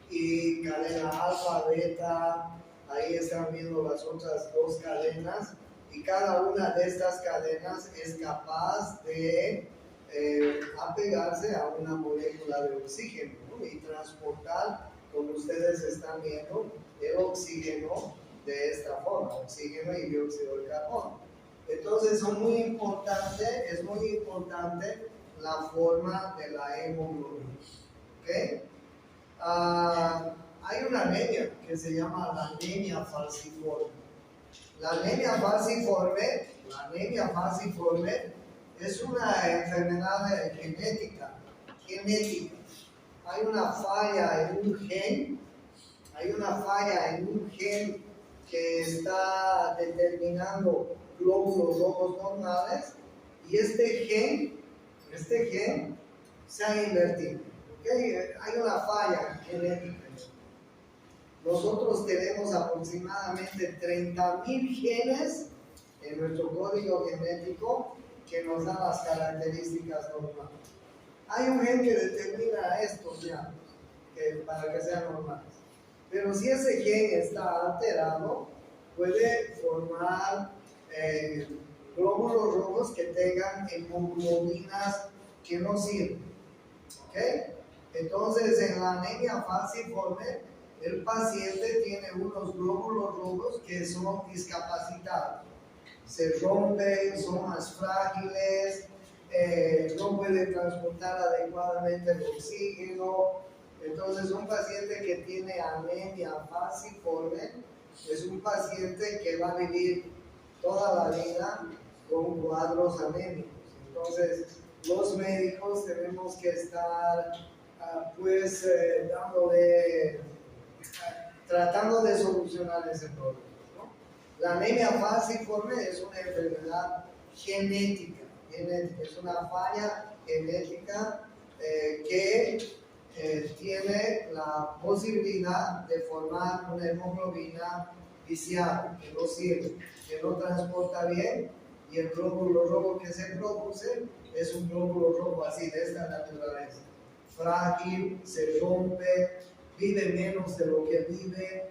y cadena alfa, beta, ahí están viendo las otras 2 cadenas. Y cada una de estas cadenas es capaz de apegarse a una molécula de oxígeno, ¿no? Y transportar, como ustedes están viendo, el oxígeno de esta forma, oxígeno y dióxido de carbono. Entonces es muy importante la forma de la hemoglobina. ¿Okay? Hay una anemia que se llama la anemia falciforme. La anemia falciforme es una enfermedad genética. Hay una falla en un gen, que está determinando glóbulos rojos normales, y este gen se ha invertido. ¿Okay? Hay una falla genética. Nosotros tenemos aproximadamente 30.000 genes en nuestro código genético que nos dan las características normales. Hay un gen que determina estos ya, para que sean normales. Pero si ese gen está alterado, puede formar eh, glóbulos rojos que tengan hemoglobinas que no sirven. ¿Ok? Entonces, en la anemia falciforme, el paciente tiene unos glóbulos rojos que son discapacitados. Se rompen, son más frágiles, no pueden transportar adecuadamente el oxígeno. Entonces, un paciente que tiene anemia falciforme es un paciente que va a vivir toda la vida con cuadros anémicos. Entonces, los médicos tenemos que estar tratando de solucionar ese problema, ¿no? La anemia falciforme es una enfermedad genética, es una falla genética que tiene la posibilidad de formar una hemoglobina viciada, que no sirve, que no transporta bien, y el glóbulo rojo que se produce es un glóbulo rojo así, de esta naturaleza. Frágil, se rompe, vive menos de lo que vive,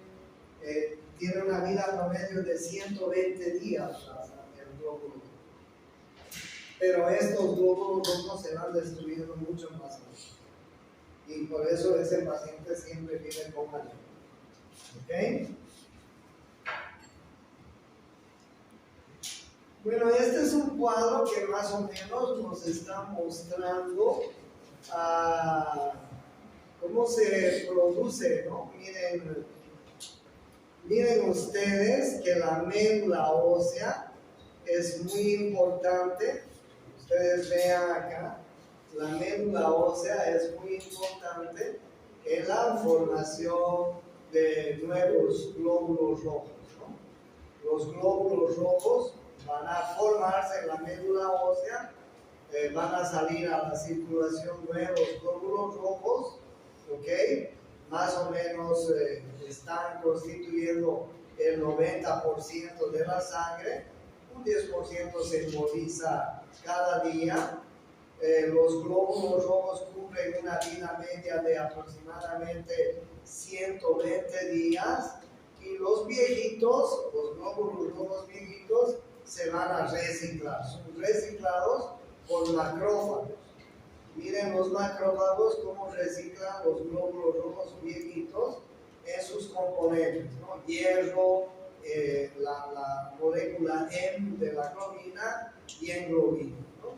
tiene una vida promedio de 120 días el glóbulo. Pero estos glóbulos rojos se van destruyendo mucho más rápido. Y por eso ese paciente siempre vive con anemia. ¿Ok? Bueno, este es un cuadro que más o menos nos está mostrando cómo se produce, ¿no? Miren ustedes que la médula ósea es muy importante. Ustedes vean acá, la médula ósea es muy importante en la formación de nuevos glóbulos rojos, ¿no? Los glóbulos rojos van a formarse en la médula ósea, van a salir a la circulación nuevos glóbulos rojos, ¿ok? Más o menos están constituyendo el 90% de la sangre, un 10% se emboliza cada día. Los glóbulos rojos cumplen una vida media de aproximadamente 120 días, y los viejitos, los glóbulos rojos viejitos, se van a reciclar, son reciclados por macrófagos. Miren los macrófagos cómo reciclan los glóbulos rojos viejitos en sus componentes, ¿no? Hierro, la molécula M de la globina y hemoglobina, ¿no?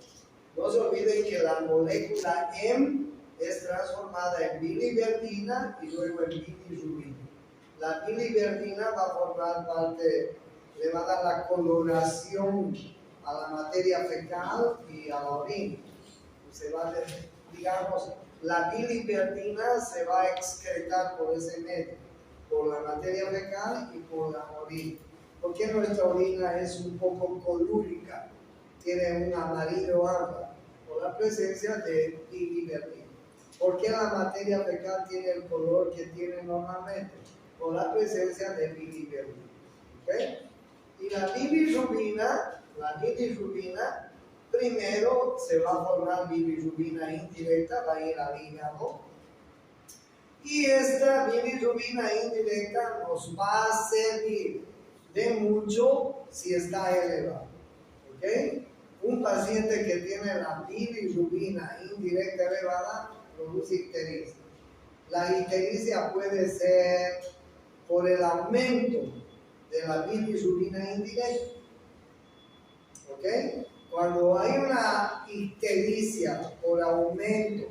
No se olviden que la molécula M es transformada en biliverdina y luego en bilirrubina. La biliverdina va a formar parte, le va a dar la coloración a la materia fecal y a la orina. Digamos, la biliverdina se va a excretar por ese medio, por la materia fecal y por la orina. ¿Por qué nuestra orina es un poco colúrica? Tiene un amarillo ámbar, por la presencia de biliverdina. ¿Por qué la materia fecal tiene el color que tiene normalmente? Por la presencia de biliverdina. ¿Okay? Y la bilirrubina, primero se va a formar bilirrubina indirecta, va a ir al hígado. Y esta bilirrubina indirecta nos va a servir de mucho si está elevada. ¿Okay? Un paciente que tiene la bilirrubina indirecta elevada produce ictericia. La ictericia puede ser por el aumento de la bilirrubina indirecta. ¿Ok? Cuando hay una ictericia por aumento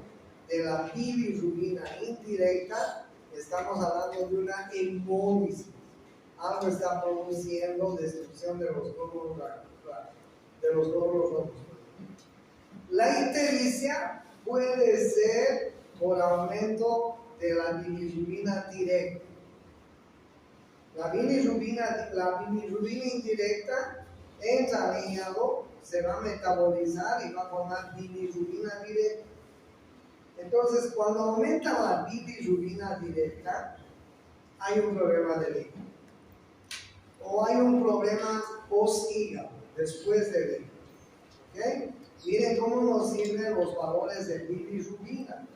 de la bilirrubina indirecta, estamos hablando de una hemólisis. Algo está produciendo destrucción de los glóbulos rojos. La ictericia puede ser por aumento de la bilirrubina directa. La bilirrubina indirecta entra al hígado, se va a metabolizar y va a formar bilirrubina directa. Entonces, cuando aumenta la bilirrubina directa, hay un problema del hígado. O hay un problema post-hígado, después del hígado. ¿Okay? Miren cómo nos sirven los valores de bilirrubina.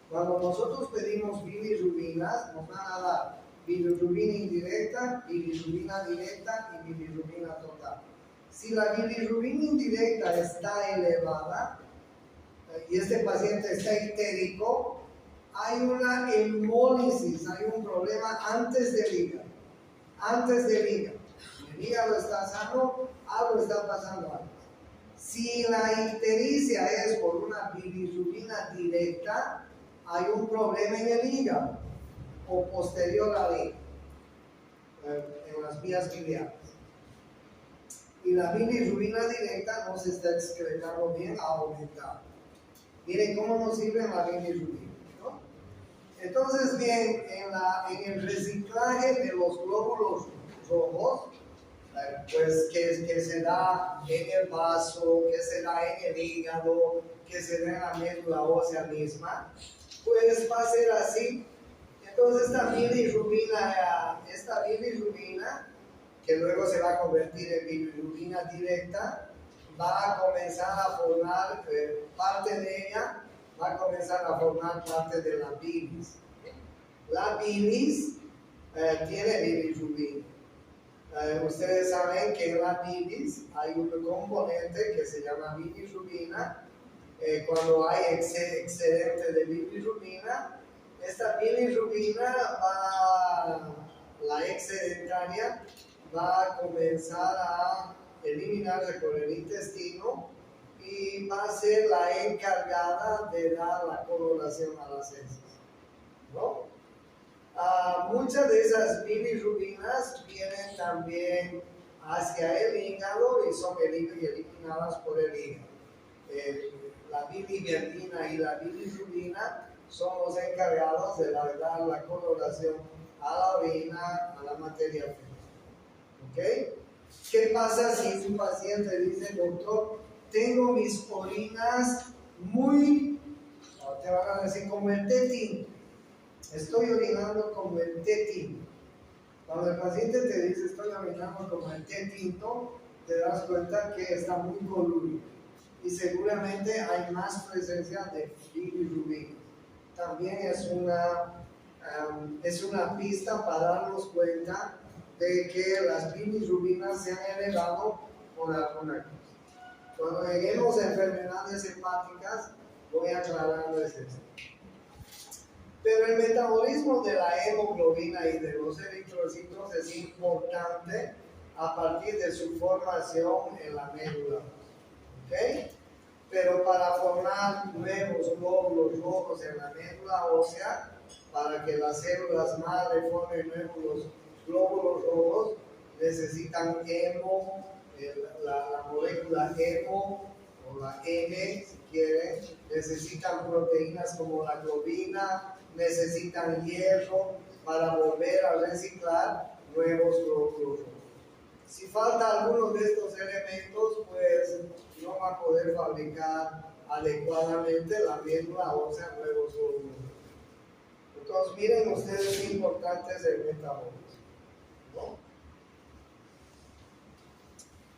Cuando nosotros pedimos bilirrubinas, nos van a dar bilirrubina indirecta, bilirrubina directa y bilirrubina total. Si la bilirrubina indirecta está elevada y este paciente está ictérico, hay una hemólisis, hay un problema antes del hígado. Antes del hígado. El hígado está sano, algo está pasando antes. Si la ictericia es por una bilirrubina directa, hay un problema en el hígado o posterior al hígado, en las vías biliares. Y la bilirrubina directa no se está excretando bien, ha aumentado. Miren cómo nos sirve la bilirrubina, ¿no? Entonces, bien, en el reciclaje de los glóbulos rojos, pues que se da en el vaso, que se da en el hígado, que se da en la médula ósea misma, pues va a ser así. Entonces esta bilirrubina, que luego se va a convertir en bilirrubina directa, va a comenzar a formar parte de ella, va a comenzar a formar parte de la bilis. La bilis tiene bilirrubina. Ustedes saben que en la bilis hay un componente que se llama bilirrubina. Cuando hay excedente de bilirrubina, esta bilirrubina la excedentaria va a comenzar a eliminarse por el intestino y va a ser la encargada de dar la coloración a las heces, ¿no? Muchas de esas bilirrubinas vienen también hacia el hígado y son eliminadas por el hígado. La biliverdina y la bilirrubina son los encargados de dar la coloración a la orina, a la materia fecal. ¿Ok? ¿Qué pasa si un paciente dice, doctor, tengo mis orinas muy, te van a decir, como el tetín? Estoy orinando como el té tinto. Cuando el paciente te dice estoy orinando como el té tinto, te das cuenta que está muy colorido y seguramente hay más presencia de bilirrubina. También es una pista para darnos cuenta de que las bilirrubinas se han elevado por alguna cosa. Cuando lleguemos a enfermedades hepáticas, voy aclarándoles esto. Pero el metabolismo de la hemoglobina y de los eritrocitos es importante a partir de su formación en la médula. ¿Ok? Pero para formar nuevos glóbulos rojos en la médula ósea, para que las células madre formen nuevos glóbulos rojos, necesitan hemo, la molécula hemo o la M, si quieren, necesitan proteínas como la globina, necesitan hierro para volver a reciclar nuevos glóbulos rojos. Si falta alguno de estos elementos, pues no va a poder fabricar adecuadamente la médula ósea nuevos glóbulos rojos. Entonces, miren ustedes qué importante es el metabolismo, ¿no?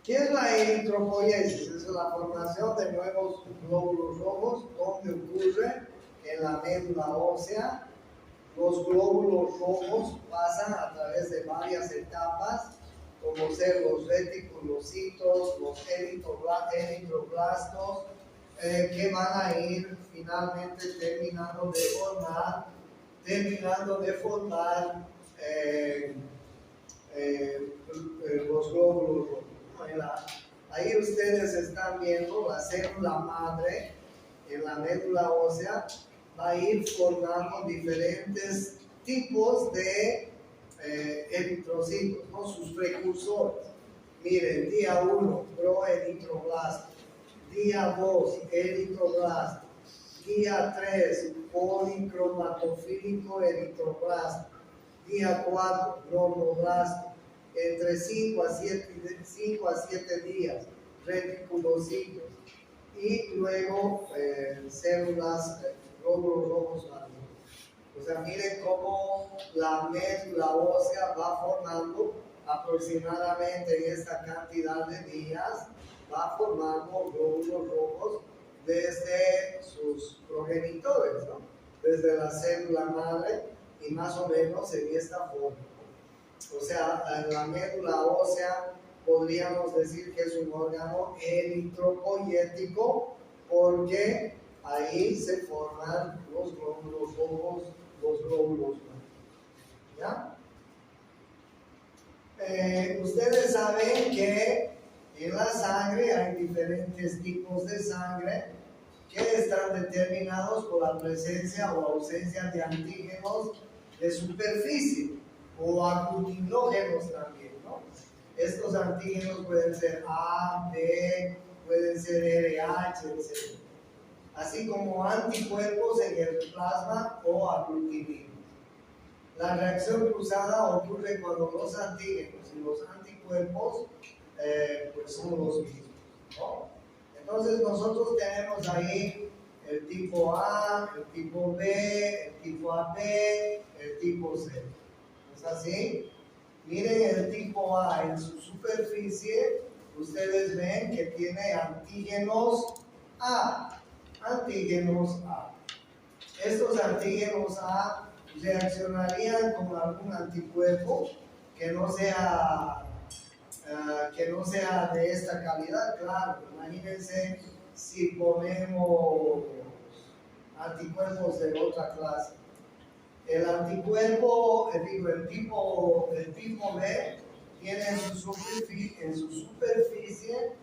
¿Qué es la eritropoiesis? Es la formación de nuevos glóbulos rojos, donde ocurre en la médula ósea. Los glóbulos rojos pasan a través de varias etapas, como ser los reticulocitos, los eritroblastos, que van a ir finalmente terminando de formar los glóbulos rojos. Ahí ustedes están viendo la célula madre en la médula ósea, va a ir formando diferentes tipos de eritrocitos, ¿no? Sus precursores. Miren, día 1, proeritroblasto, día 2, eritroblasto, día 3, policromatofílico eritroblasto, día 4, normoblasto, entre 5 a 7 días, reticulocitos, y luego células, glóbulos rojos maduros. O sea, miren cómo la médula ósea va formando aproximadamente en esta cantidad de días, va formando glóbulos rojos desde sus progenitores, ¿no? Desde la célula madre y más o menos en esta forma. O sea, la médula ósea podríamos decir que es un órgano eritropoyético porque ahí se forman los glóbulos rojos, los glóbulos blancos. ¿Ya? Ustedes saben que en la sangre hay diferentes tipos de sangre que están determinados por la presencia o ausencia de antígenos de superficie o aglutinógenos también, ¿no? Estos antígenos pueden ser A, B, pueden ser RH, etc. Así como anticuerpos en el plasma o aglutinina. La reacción cruzada ocurre cuando los antígenos y los anticuerpos pues son los mismos, ¿no? Entonces nosotros tenemos ahí el tipo A, el tipo B, el tipo AB, el tipo C. ¿Es así? Miren el tipo A en su superficie, ustedes ven que tiene antígenos A. Antígenos A. Estos antígenos A reaccionarían con algún anticuerpo que no sea de esta calidad. Claro, imagínense si ponemos anticuerpos de otra clase. El anticuerpo, el tipo B tiene en su superficie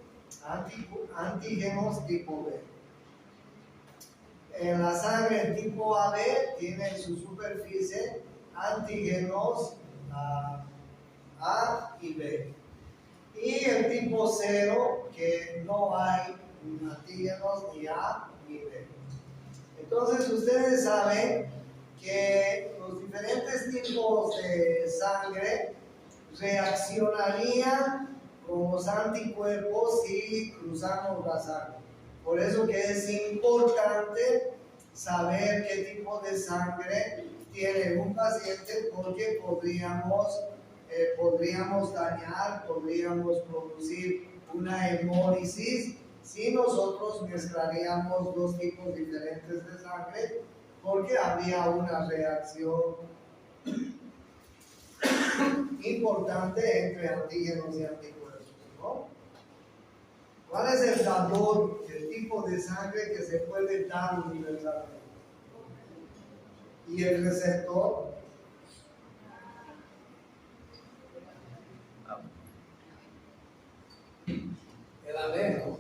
antígenos tipo B. En la sangre el tipo AB tiene en su superficie antígenos A y B. Y el tipo 0, que no hay antígenos ni A ni B. Entonces ustedes saben que los diferentes tipos de sangre reaccionarían con los anticuerpos si cruzamos la sangre. Por eso que es importante saber qué tipo de sangre tiene un paciente, porque podríamos dañar, podríamos producir una hemólisis si nosotros mezclaríamos dos tipos diferentes de sangre, porque habría una reacción importante entre antígenos y anticuerpos, ¿no? ¿Cuál es el dador, el tipo de sangre que se puede dar universalmente? ¿Y el receptor? El AB, ¿no?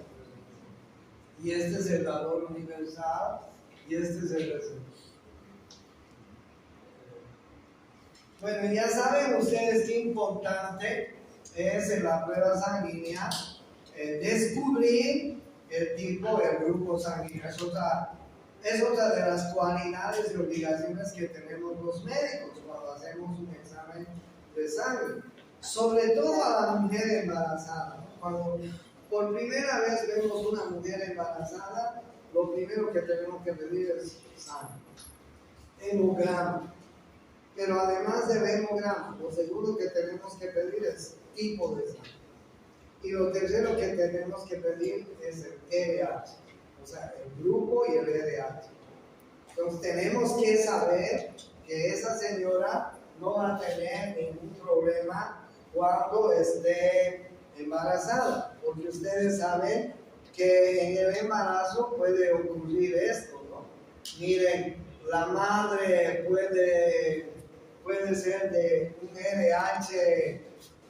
Y este es el dador universal y este es el receptor. Bueno, ya saben ustedes qué importante es en la prueba sanguínea descubrir el tipo, el grupo sanguíneo. Es otra de las cualidades y obligaciones que tenemos los médicos cuando hacemos un examen de sangre. Sobre todo a la mujer embarazada. Cuando por primera vez vemos una mujer embarazada, lo primero que tenemos que pedir es sangre. Hemograma. Pero además del hemograma, lo segundo que tenemos que pedir es tipo de sangre. Y lo tercero que tenemos que pedir es el RH, o sea, el grupo y el RH. Entonces tenemos que saber que esa señora no va a tener ningún problema cuando esté embarazada, porque ustedes saben que en el embarazo puede ocurrir esto, ¿no? Miren, la madre puede ser de un RH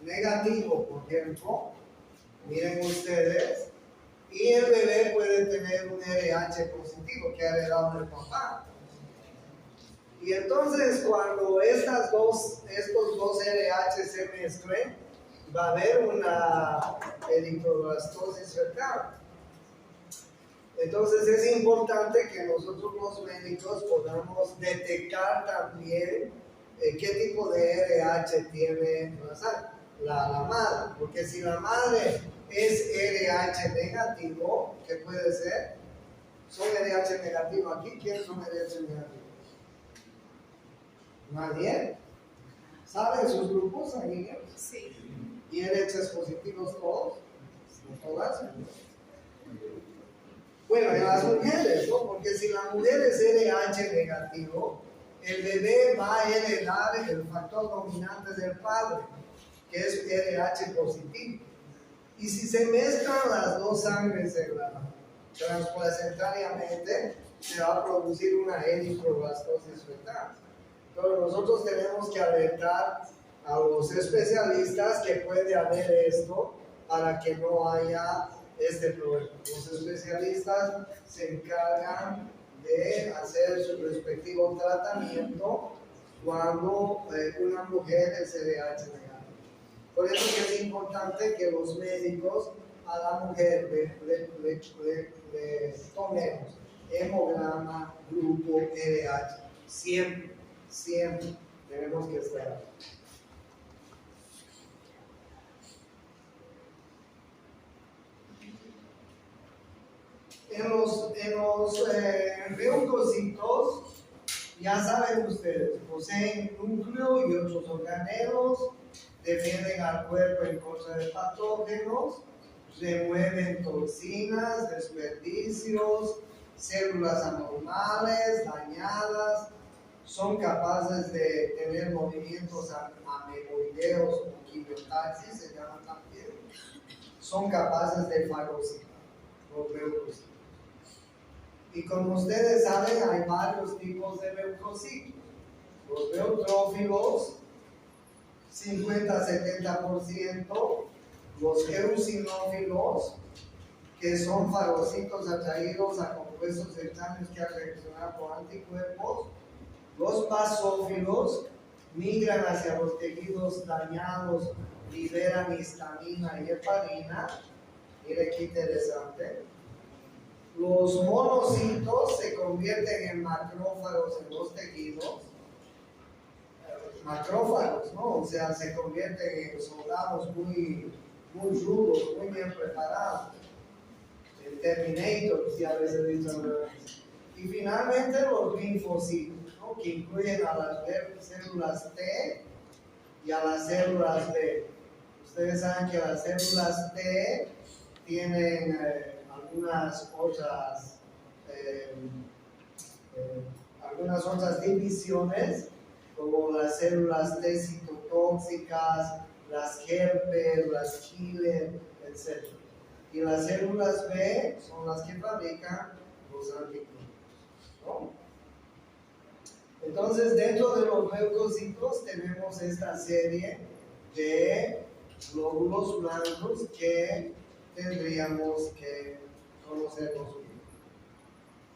negativo, por ejemplo, miren ustedes, y el bebé puede tener un RH positivo que ha heredado del papá. Y entonces cuando estos dos RH se mezclen, va a haber una eritroblastosis fetal. Entonces es importante que nosotros los médicos podamos detectar también qué tipo de RH tiene la madre, porque si la madre es RH negativo, ¿qué puede ser? ¿Son RH negativo aquí? ¿Quiénes son RH negativos? ¿Nadie? ¿Saben sus grupos sanguíneos? Sí. ¿Y RH positivos todos? ¿No todas? Bueno, en las mujeres, ¿no? Porque si la mujer es RH negativo, el bebé va a heredar el factor dominante del padre, que es RH positivo. Y si se mezclan las dos sangres transplacentariamente, se va a producir una eritroblastosis fetal. Entonces nosotros tenemos que alertar a los especialistas que puede haber esto para que no haya este problema. Los especialistas se encargan de hacer su respectivo tratamiento cuando una mujer es VIH negativo. Por eso que es importante que los médicos a la mujer le tomemos hemograma, grupo VIH. Siempre, siempre tenemos que estar. En los leucocitos, ya saben ustedes, poseen núcleo y otros organelos, defienden al cuerpo en contra de patógenos, remueven toxinas, desperdicios, células anormales, dañadas, son capaces de tener movimientos ameboideos o quimiotaxis, se llaman también, son capaces de fagocitar los leucocitos. Y como ustedes saben, hay varios tipos de leucocitos. Los neutrófilos, 50-70%, los eosinófilos, que son fagocitos atraídos a compuestos extraños que han reaccionado con anticuerpos, los basófilos migran hacia los tejidos dañados, liberan histamina y heparina. Mire qué interesante. Los monocitos se convierten en macrófagos en los tejidos. Macrófagos, ¿no? O sea, se convierten en soldados muy rudos, muy bien preparados. El Terminator, ya les he dicho antes. Y finalmente los linfocitos, ¿no? Que incluyen a las células T y a las células B. Ustedes saben que las células T tienen algunas otras divisiones, como las células T citotóxicas, las Helper, las killer, etc. Y las células B son las que fabrican los anticuerpos, ¿no? Entonces, dentro de los leucocitos tenemos esta serie de glóbulos blancos que tendríamos que conocerlos bien.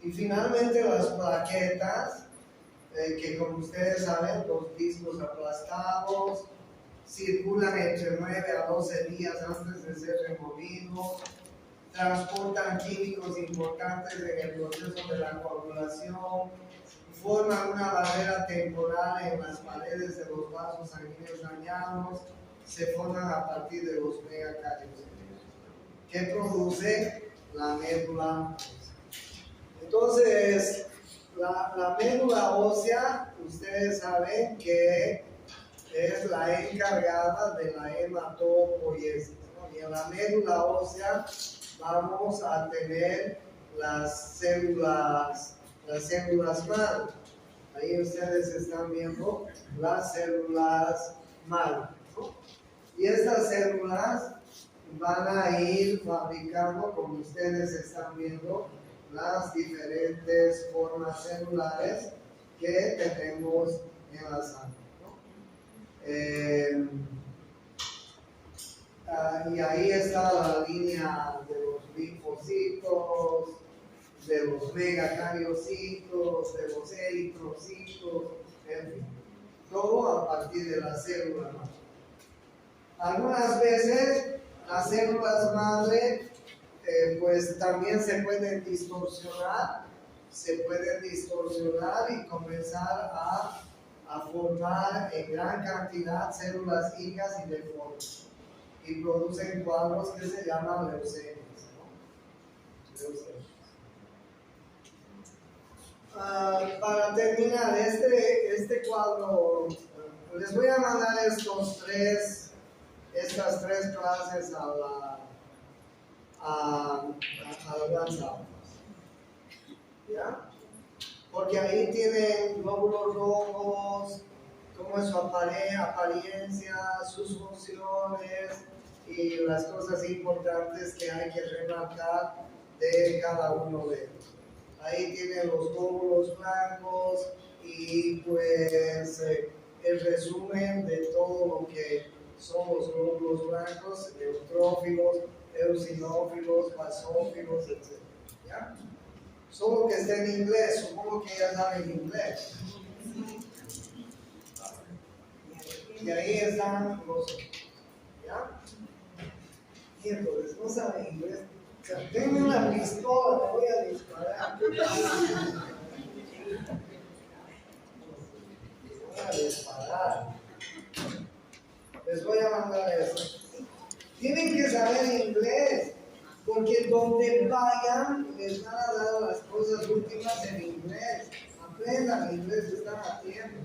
Y finalmente las plaquetas, que como ustedes saben, los discos aplastados, circulan entre 9 a 12 días antes de ser removidos, transportan químicos importantes en el proceso de la coagulación, forman una barrera temporal en las paredes de los vasos sanguíneos dañados, se forman a partir de los megacarios, que produce la médula. Entonces, la médula ósea, ustedes saben que es la encargada de la hematopoiesis, ¿no? Y en la médula ósea vamos a tener las células madre. Ahí ustedes están viendo las células madre, ¿no? Y estas células van a ir fabricando, como ustedes están viendo, las diferentes formas celulares que tenemos en la sangre, ¿no? Y ahí está la línea de los linfocitos, de los megacariocitos, de los eritrocitos, en fin, todo a partir de la célula madre. Algunas veces las células madre pues también se pueden distorsionar y comenzar a formar en gran cantidad células hijas y deformes, y producen cuadros que se llaman leucemias, ¿no? Leucemias. Para terminar este cuadro, les voy a mandar estas tres clases al WhatsApp, ¿ya? Porque ahí tienen glóbulos rojos, cómo es su apariencia, sus funciones, y las cosas importantes que hay que remarcar de cada uno de ellos. Ahí tienen los glóbulos blancos y pues el resumen de todo lo que son los glóbulos blancos, neutrófilos, eosinófilos, basófilos, etc. ¿Ya? Solo que está en inglés, supongo que ya saben inglés. Y ahí están los... ¿Ya? Y entonces no saben inglés. O sea, denme una pistola, me voy a disparar. Voy a disparar. Les voy a mandar eso. Tienen que saber inglés, porque donde vayan les van a dar las cosas últimas en inglés. Aprendan inglés, están a tiempo.